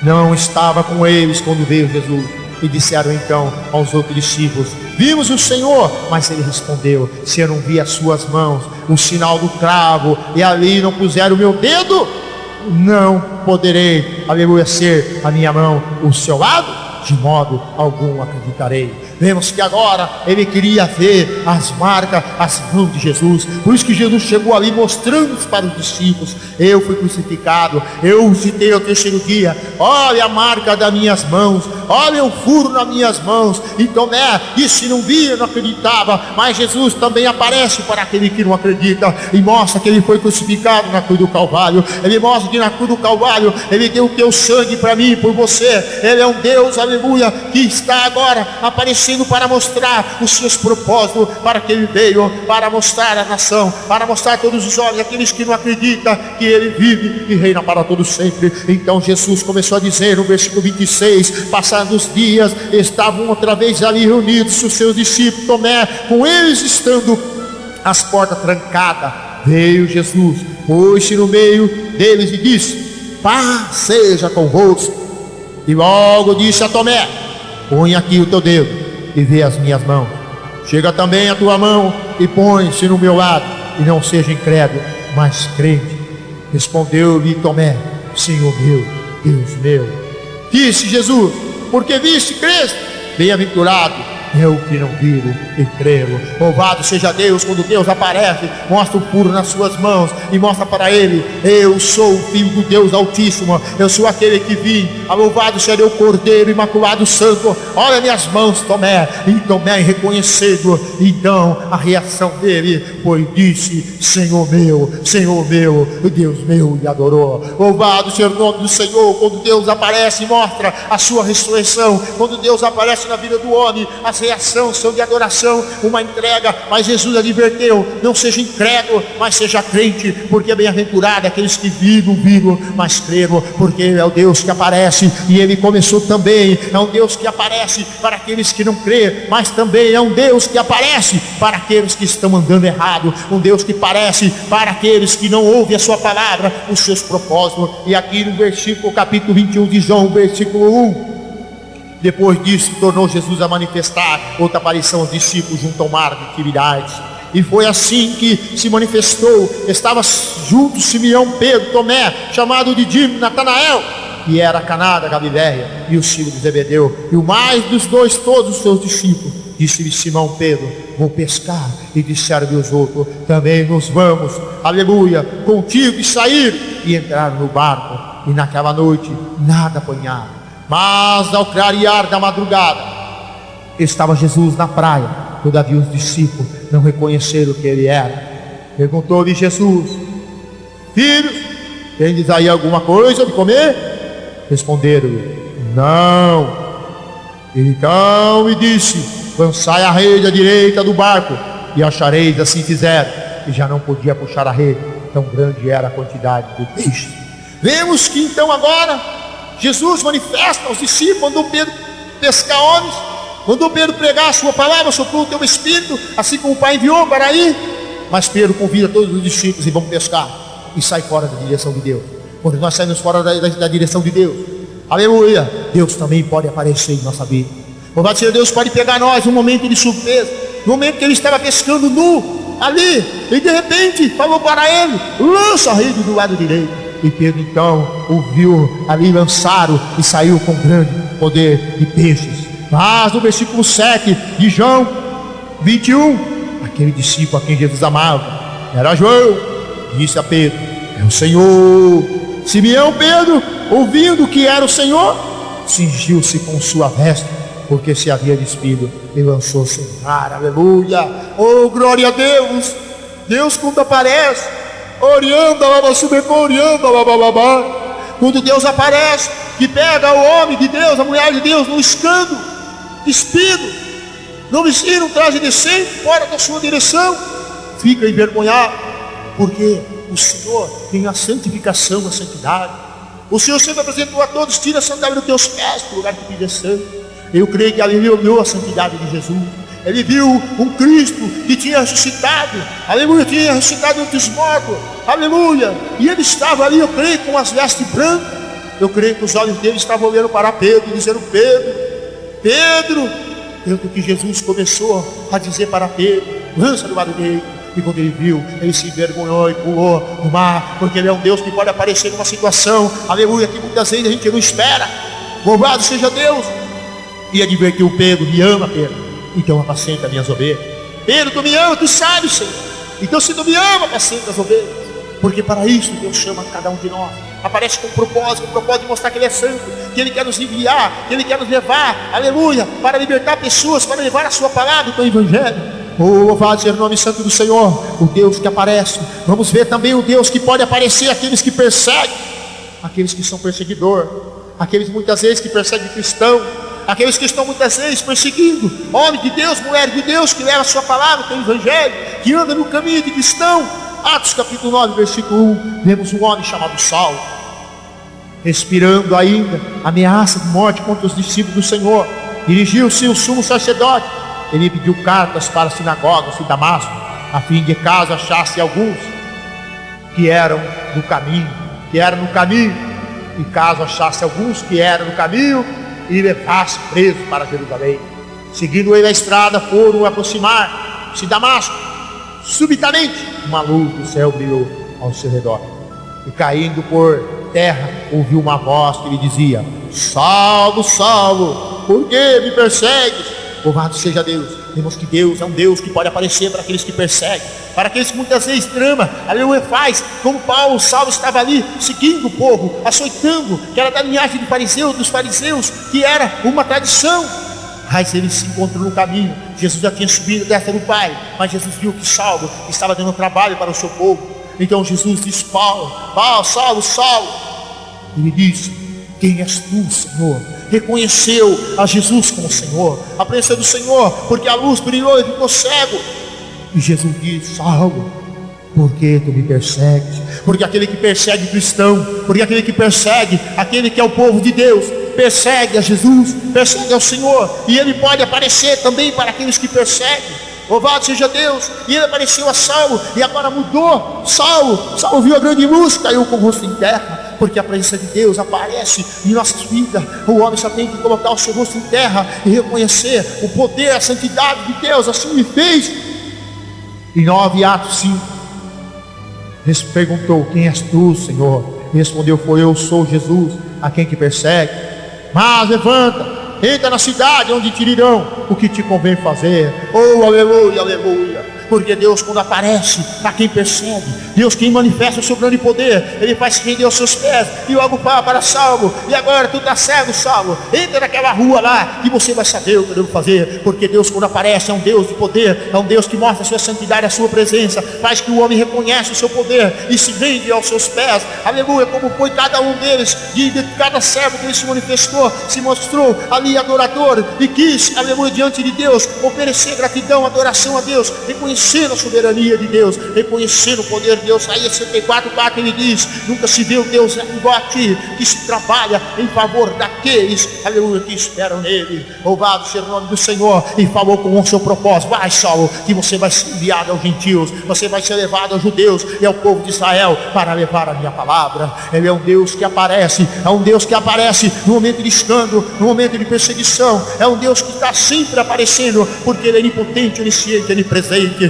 não estava com eles quando veio Jesus. E disseram então aos outros discípulos: vimos o Senhor. Mas ele respondeu: se eu não vi as suas mãos, o sinal do cravo, e ali não puseram o meu dedo, não poderei, aleluia, ser a minha mão o seu lado, de modo algum acreditarei. Vemos que agora ele queria ver as marcas, as mãos de Jesus. Por isso que Jesus chegou ali mostrando para os discípulos: eu fui crucificado, eu ressuscitei ao terceiro dia, olha a marca das minhas mãos, olha o furo nas minhas mãos. E Tomé disse: não via, não acreditava. Mas Jesus também aparece para aquele que não acredita, e mostra que ele foi crucificado na cruz do Calvário. Ele mostra que na cruz do Calvário ele deu o teu sangue para mim e por você. Ele é um Deus, aleluia, que está agora aparecendo para mostrar os seus propósitos, para que ele veio para mostrar a nação, para mostrar a todos os olhos, aqueles que não acreditam, que ele vive e reina para todos sempre. Então Jesus começou a dizer no versículo 26: passados os dias, estavam outra vez ali reunidos os seus discípulos, Tomé com eles estando as portas trancadas. Veio Jesus, pôs-se no meio deles e disse: paz seja convosco. E logo disse a Tomé: põe aqui o teu dedo e vê as minhas mãos. Chega também a tua mão e põe-se no meu lado, e não seja incrédulo, mas crente. Respondeu-lhe Tomé: Senhor meu, Deus meu. Disse Jesus: porque viste, creste? Bem-aventurado eu que não viram e creram. Louvado seja Deus. Quando Deus aparece, mostra o puro nas suas mãos e mostra para ele: eu sou o Filho do Deus Altíssimo, eu sou aquele que vim. Louvado seja o Cordeiro Imaculado Santo. Olha minhas mãos, Tomé. E Tomé reconhecendo, então a reação dele foi: disse: Senhor meu, Deus meu, e adorou. Louvado seja o nome do Senhor. Quando Deus aparece e mostra a sua ressurreição, quando Deus aparece na vida do homem, as reação são de adoração, uma entrega. Mas Jesus adverteu: não seja incrédulo, mas seja crente, porque bem-aventurado aqueles que viram, mas creram, porque é o Deus que aparece, e Ele começou também. É um Deus que aparece para aqueles que não crê, mas também é um Deus que aparece para aqueles que estão andando errado, um Deus que aparece para aqueles que não ouvem a sua palavra, os seus propósitos. E aqui no versículo, capítulo 21 de João, versículo 1, depois disso tornou Jesus a manifestar outra aparição aos discípulos junto ao mar de Tiberíades, e foi assim que se manifestou. Estava junto Simeão, Pedro, Tomé, chamado de Dídimo, Natanael, e era Caná da Galiléia, e os filhos de Zebedeu, e o mais dos dois, todos os seus discípulos. Disse-lhe Simão Pedro: vou pescar. E disseram-lhe os outros: também nos vamos, aleluia, contigo. E saíram e entraram no barco, e naquela noite nada apanharam. Mas ao clarear da madrugada, estava Jesus na praia. Todavia os discípulos não reconheceram que ele era. Perguntou-lhe Jesus: filhos, tendes aí alguma coisa de comer? Responderam-lhe: não. Então me disse: lançai a rede à direita do barco, e achareis. Assim fizeram, e já não podia puxar a rede, tão grande era a quantidade de peixes. Vemos que então agora Jesus manifesta aos discípulos, mandou Pedro pescar homens, mandou Pedro pregar a sua palavra, soprou o teu Espírito, assim como o Pai enviou para ir. Mas Pedro convida todos os discípulos e vão pescar, e sai fora da direção de Deus. Quando nós saímos fora da direção de Deus, aleluia, Deus também pode aparecer em nossa vida. Louvado seja Deus, pode pegar nós num momento de surpresa, no momento que ele estava pescando nu ali, e de repente falou para ele: lança a rede do lado direito. E Pedro então ouviu ali, lançaram, e saiu com grande poder de peixes. Mas no versículo 7 de João 21, aquele discípulo a quem Jesus amava era João, disse a Pedro: é o Senhor. Simeão Pedro, ouvindo que era o Senhor, cingiu-se com sua veste, porque se havia despido, e lançou-se em mar. Aleluia, oh glória a Deus. Deus quando aparece, quando Deus aparece, que pega o homem de Deus, a mulher de Deus, no escândalo, despido, não vestir um traje decente, fora da sua direção, fica envergonhado, porque o Senhor tem a santificação, a santidade. O Senhor sempre apresentou a todos: tira a sandália dos teus pés, para o lugar que pede santo. Eu creio que ali ele olhou a santidade de Jesus. Ele viu um Cristo que tinha ressuscitado, aleluia, tinha ressuscitado entre os mortos, aleluia, e ele estava ali, eu creio, com as vestes brancas. Eu creio que os olhos dele estavam olhando para Pedro, dizendo: Pedro, tanto que Jesus começou a dizer para Pedro: lança do lado dele. E quando ele viu, ele se envergonhou e pulou no mar, porque ele é um Deus que pode aparecer numa situação, aleluia, que muitas vezes a gente não espera. Louvado seja Deus. E advertiu Pedro: me ama, Pedro, então apacenta minhas ovelhas. Pedro, tu me ama, tu sabes, Senhor. Então se tu me ama, apacenta as ovelhas. Porque para isso Deus chama cada um de nós. Aparece com um propósito de mostrar que Ele é santo, que Ele quer nos enviar, que Ele quer nos levar, aleluia, para libertar pessoas, para levar a sua palavra do Evangelho. Oh, louvado seja o nome santo do Senhor, o Deus que aparece. Vamos ver também o Deus que pode aparecer aqueles que perseguem, aqueles que são perseguidores, aqueles muitas vezes que perseguem cristão, aqueles que estão muitas vezes perseguindo homem de Deus, mulher de Deus, que leva a sua palavra, tem o Evangelho, que anda no caminho de cristão. Atos capítulo 9, versículo 1, vemos um homem chamado Saulo, respirando ainda ameaça de morte contra os discípulos do Senhor. Dirigiu-se o sumo sacerdote, ele pediu cartas para as sinagogas de Damasco, a fim de caso achasse alguns que eram no caminho, e caso achasse alguns que eram no caminho, e levasse preso para Jerusalém. Seguindo ele a estrada, foram aproximar-se de Damasco. Subitamente uma luz do céu brilhou ao seu redor, e caindo por terra, ouviu uma voz que lhe dizia: Saulo, Saulo, por que me persegues? Louvado seja Deus. Vemos que Deus é um Deus que pode aparecer para aqueles que perseguem, para aqueles que muitas vezes trama, aleluia, faz como Paulo. Saulo estava ali seguindo o povo, açoitando, que era da linhagem dos fariseus, que era uma tradição. Mas ele se encontrou no caminho. Jesus já tinha subido dessa do Pai, mas Jesus viu que Saulo estava dando trabalho para o seu povo. Então Jesus disse: Saulo, Saulo. Ele disse: quem és tu, Senhor? reconheceu a Jesus como Senhor, a presença do Senhor, porque a luz brilhou e ficou cego. E Jesus disse: Saulo, por que tu me persegues? Porque aquele que persegue o cristão, porque aquele que persegue aquele que é o povo de Deus, persegue a Jesus, persegue ao Senhor, e ele pode aparecer também para aqueles que perseguem. Louvado seja Deus. E ele apareceu a Saulo, e agora mudou. Saulo viu a grande luz, caiu com o rosto em terra, porque a presença de Deus aparece em nossas vidas. O homem só tem que colocar o seu rosto em terra e reconhecer o poder, a santidade de Deus. Assim ele fez. Em 9 Atos 5, perguntou: quem és tu, Senhor? E respondeu: eu sou Jesus, a quem que persegue. Mas levanta, entra na cidade, onde te dirão o que te convém fazer. Oh, aleluia, aleluia. Porque Deus, quando aparece a quem persegue, Deus, quem manifesta o seu grande poder, Ele faz se render aos seus pés. E logo fala para Saulo: e agora tu está cego, Saulo, entra naquela rua lá e você vai saber o que eu devo fazer. Porque Deus, quando aparece, é um Deus de poder, é um Deus que mostra a sua santidade, a sua presença, faz que o homem reconheça o seu poder e se rende aos seus pés. Aleluia. Como foi cada um deles, de cada servo que ele se manifestou, se mostrou ali adorador e quis, aleluia, diante de Deus oferecer gratidão, adoração a Deus, reconhecendo a soberania de Deus, reconhecendo o poder de Deus. Aí 64:4 ele diz: nunca se viu Deus igual a ti, que se trabalha em favor daqueles, aleluia, que esperam nele. Louvado seja o nome do Senhor. E falou com o seu propósito: vai, Saulo, que você vai ser enviado aos gentios, você vai ser levado aos judeus e ao povo de Israel para levar a minha palavra. Ele é um Deus que aparece, é um Deus que aparece no momento de escândalo, no momento de perseguição. É um Deus que está sempre aparecendo, porque Ele é onipotente, onisciente, onipresente.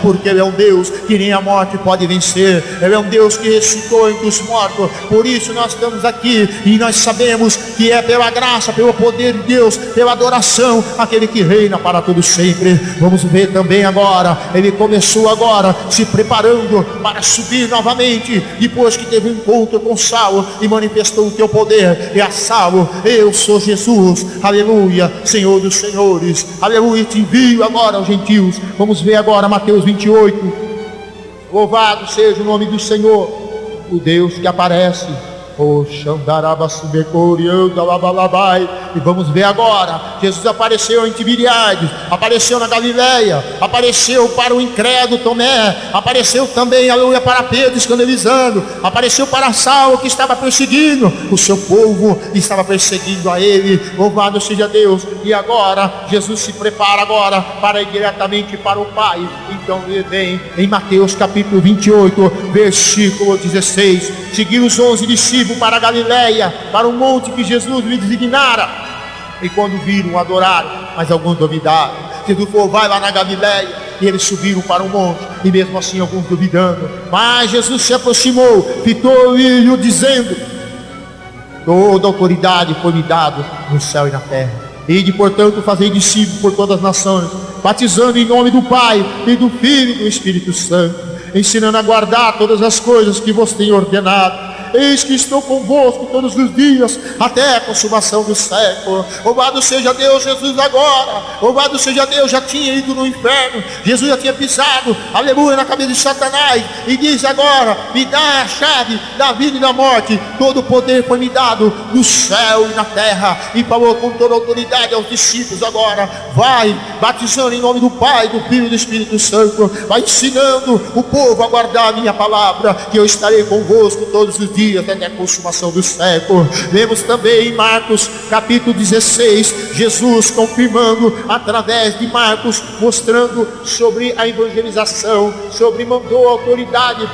Porque Ele é um Deus que nem a morte pode vencer. Ele é um Deus que ressuscitou entre os mortos. Por isso nós estamos aqui, e nós sabemos que é pela graça, pelo poder de Deus, pela adoração, aquele que reina para todo sempre. Vamos ver também agora, ele começou agora se preparando para subir novamente, depois que teve um encontro com Saulo e manifestou o teu poder. E a Saulo: eu sou Jesus, aleluia, Senhor dos senhores, aleluia, te envio agora aos gentios. Vamos ver agora Mateus 28. Louvado seja o nome do Senhor, o Deus que aparece. E vamos ver agora, Jesus apareceu em Tiberíades, apareceu na Galileia, apareceu para o incrédulo Tomé, apareceu também, aleluia, para Pedro escandalizando, apareceu para Saulo que estava perseguindo o seu povo, estava perseguindo a ele. Louvado seja Deus. E agora Jesus se prepara agora para ir diretamente para o Pai. Então ele vem em Mateus capítulo 28, versículo 16: seguiu os 11 discípulos para a Galileia, para o monte que Jesus lhe designara. E quando viram, adoraram, mas alguns duvidaram. Jesus falou: vai lá na Galileia. E eles subiram para o monte, e mesmo assim alguns duvidando. Mas Jesus se aproximou, fitou-lhe dizendo: toda autoridade foi me dada no céu e na terra. Ide, portanto, fazei discípulos por todas as nações, batizando em nome do Pai, e do Filho e do Espírito Santo, ensinando a guardar todas as coisas que vos tenho ordenado. Eis que estou convosco todos os dias, até a consumação do século. Louvado seja Deus. Jesus agora, louvado seja Deus, já tinha ido no inferno. Jesus já tinha pisado, aleluia, na cabeça de Satanás. E diz agora: me dá a chave da vida e da morte. Todo o poder foi me dado no céu e na terra. E falou com toda a autoridade aos discípulos agora: vai, batizando em nome do Pai, do Filho e do Espírito Santo. Vai ensinando o povo a guardar a minha palavra, que eu estarei convosco todos os dias, até a consumação do século. Vemos também em Marcos capítulo 16, Jesus confirmando através de Marcos, mostrando sobre a evangelização, sobre mandou autoridade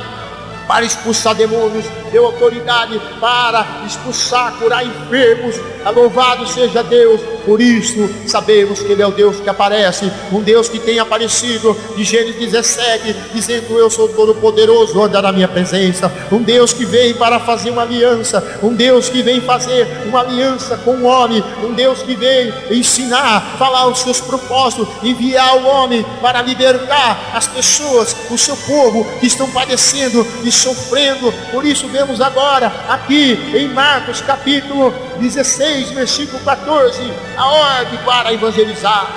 para expulsar demônios, deu autoridade para expulsar, curar enfermos. Louvado seja Deus. Por isso sabemos que Ele é o Deus que aparece, um Deus que tem aparecido de Gênesis 17, dizendo: eu sou todo poderoso, anda na minha presença. Um Deus que vem para fazer uma aliança, um Deus que vem fazer uma aliança com o homem, um Deus que vem ensinar, falar os seus propósitos, enviar o homem para libertar as pessoas, o seu povo que estão padecendo e sofrendo. Por isso vemos agora aqui em Marcos capítulo 16, versículo 14, a ordem para evangelizar.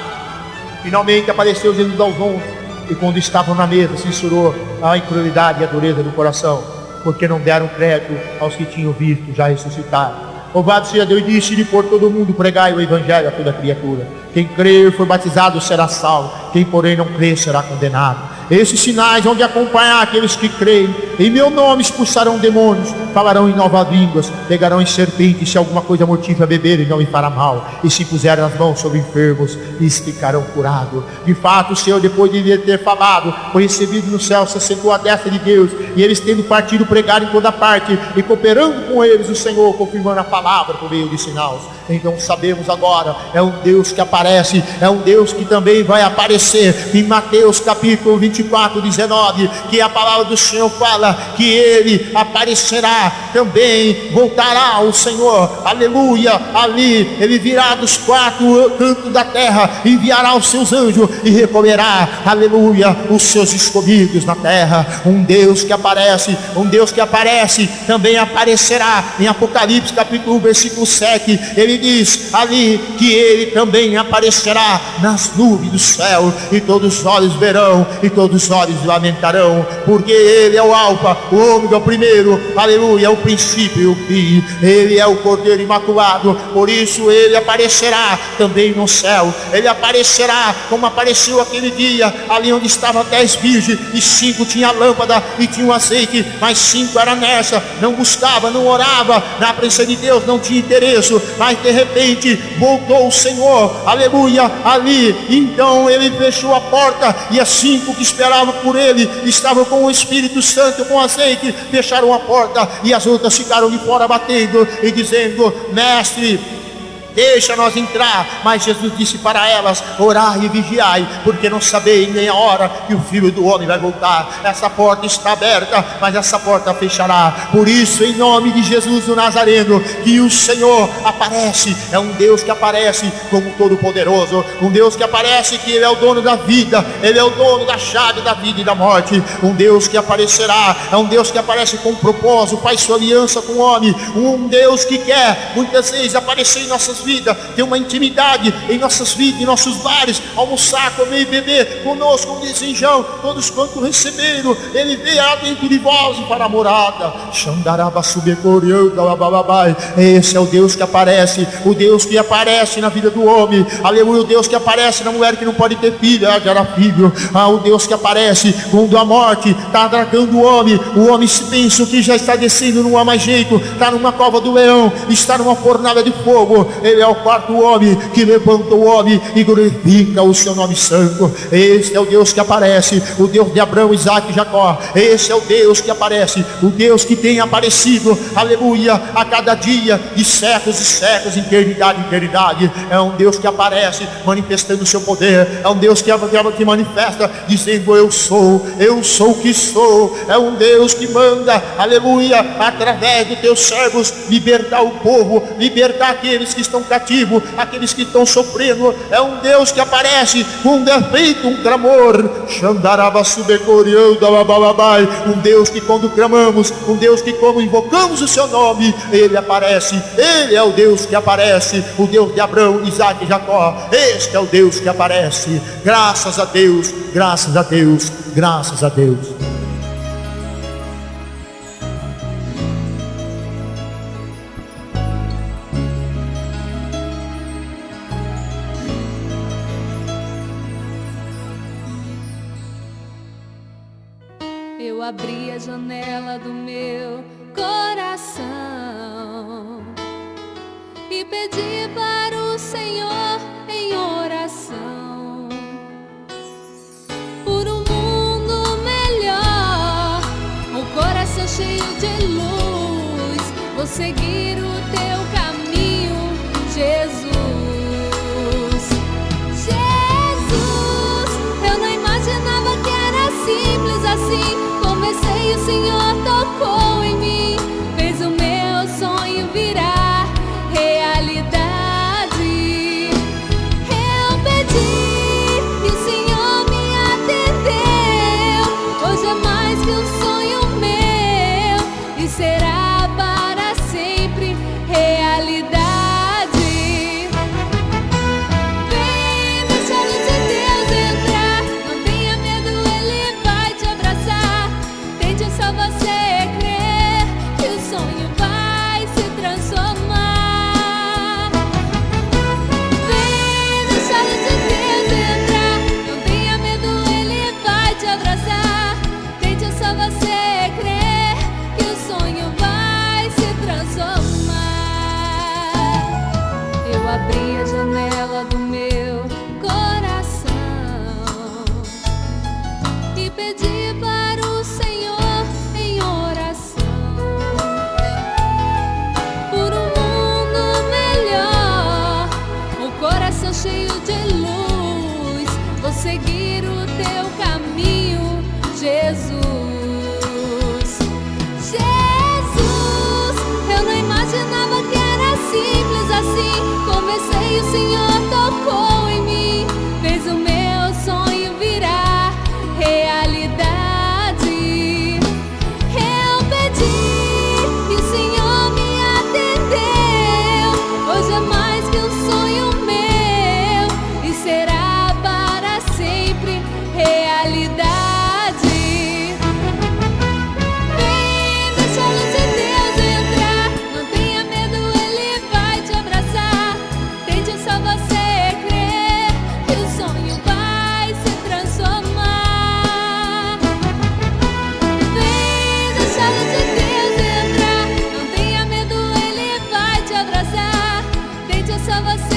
Finalmente apareceu Jesus aos 11, e quando estavam na mesa censurou a incredulidade e a dureza do coração. porque não deram crédito aos que tinham visto já ressuscitar. Louvado seja Deus, e disse-lhe por todo mundo, pregai o evangelho a toda criatura. Quem crer e for batizado será salvo, quem porém não crer será condenado. Esses sinais vão de acompanhar aqueles que creem. Em meu nome expulsarão demônios, falarão em novas línguas, pegarão em serpentes, se alguma coisa mortífera beberem não me fará mal, e se puserem as mãos sobre enfermos, eles ficarão curados. De fato o Senhor, depois de ter falado, foi recebido no céu, se assentou à destra de Deus, e eles tendo partido pregaram em toda parte, e cooperando com eles o Senhor, confirmando a palavra por meio de sinais. Então sabemos agora, é um Deus que aparece, é um Deus que também vai aparecer. Em Mateus capítulo 24, 19, que a palavra do Senhor fala que Ele aparecerá também, voltará o Senhor, aleluia, ali Ele virá dos quatro cantos da terra, enviará os seus anjos e recolherá, aleluia, os seus escolhidos na terra. Um Deus que aparece, um Deus que aparece, também aparecerá em Apocalipse capítulo 1, versículo 7, Ele diz ali que Ele também aparecerá nas nuvens do céu, e todos os olhos verão, e todos os olhos lamentarão, porque Ele é o Alfa, o Ômega, o primeiro, aleluia, o princípio e o fim. Ele é o Cordeiro imaculado, por isso Ele aparecerá também no céu. Ele aparecerá como apareceu aquele dia, ali onde estavam 10 virgens, e 5 tinha lâmpada e tinha azeite, mas 5 era nessa, não buscava, não orava na presença de Deus, não tinha interesse, mas de repente voltou o Senhor, aleluia, ali. Então Ele fechou a porta, e as 5 que esperavam por Ele estavam com o Espírito Santo, com azeite, fecharam a porta, e as outras ficaram de fora batendo e dizendo: Mestre, deixa nós entrar. Mas Jesus disse para elas: orai e vigiai, porque não sabeis nem a hora que o Filho do Homem vai voltar. Essa porta está aberta, mas essa porta fechará. Por isso, em nome de Jesus o Nazareno, que o Senhor aparece. É um Deus que aparece como Todo-Poderoso, um Deus que aparece que Ele é o dono da vida, Ele é o dono da chave da vida e da morte. Um Deus que aparecerá, é um Deus que aparece com propósito, faz sua aliança com o homem. Um Deus que quer muitas vezes aparecer em nossas vidas, ter uma intimidade em nossas vidas, em nossos bares, almoçar, comer e beber conosco, com desejão, todos quanto receberam. Ele veio dentro de vós para a morada. Esse é o Deus que aparece, o Deus que aparece na vida do homem, aleluia, o Deus que aparece na mulher que não pode ter filho, ela gera filho. O Deus que aparece quando a morte está atracando o homem se pensa que já está descendo, não há mais jeito, está numa cova do leão, está numa fornalha de fogo. Ele é o quarto homem que levanta o homem e glorifica o seu nome santo. Esse é o Deus que aparece, o Deus de Abraão, Isaac e Jacó. Esse é o Deus que aparece, o Deus que tem aparecido, aleluia, a cada dia, de séculos e séculos, eternidade e eternidade. É um Deus que aparece manifestando o seu poder, é um Deus que manifesta dizendo: eu sou o que sou. É um Deus que manda, aleluia, através de teus servos, libertar o povo, libertar aqueles que estão cativos, aqueles que estão sofrendo. É um Deus que aparece quando é feito um clamor. Um Deus que quando clamamos, um Deus que quando invocamos o seu nome, Ele aparece. Ele é o Deus que aparece, o Deus de Abraão, Isaac e Jacó. Este é o Deus que aparece. Graças a Deus, graças a Deus, graças a Deus. Eu abri a janela do meu coração e pedi para o Senhor em oração por um mundo melhor, um coração cheio de luz. Vou seguir o teu caminho, Jesus. Jesus, eu não imaginava que era simples assim. Comecei, o Senhor tocou em mim, fez o meu sonho virar realidade. Eu pedi e o Senhor me atendeu. Hoje é mais que um sonho meu e será para sempre abrir a janela do meu coração e pedir para o Senhor em oração por um mundo melhor, um coração cheio de luz. Vou seguir o teu caminho, Jesus. Jesus, eu não imaginava que era simples assim. Comecei, o Senhor tocou em mim, fez o meu sonho virar realidade. Eu pedi e o Senhor me atendeu. Hoje é mais que um sonho meu e será para sempre realidade. Vem, deixa a luz de Deus entrar. Não tenha medo, Ele vai te abraçar. Tente só você crer que o sonho vai se transformar. Vem, deixa a luz de Deus entrar. Não tenha medo, Ele vai te abraçar. Tente só você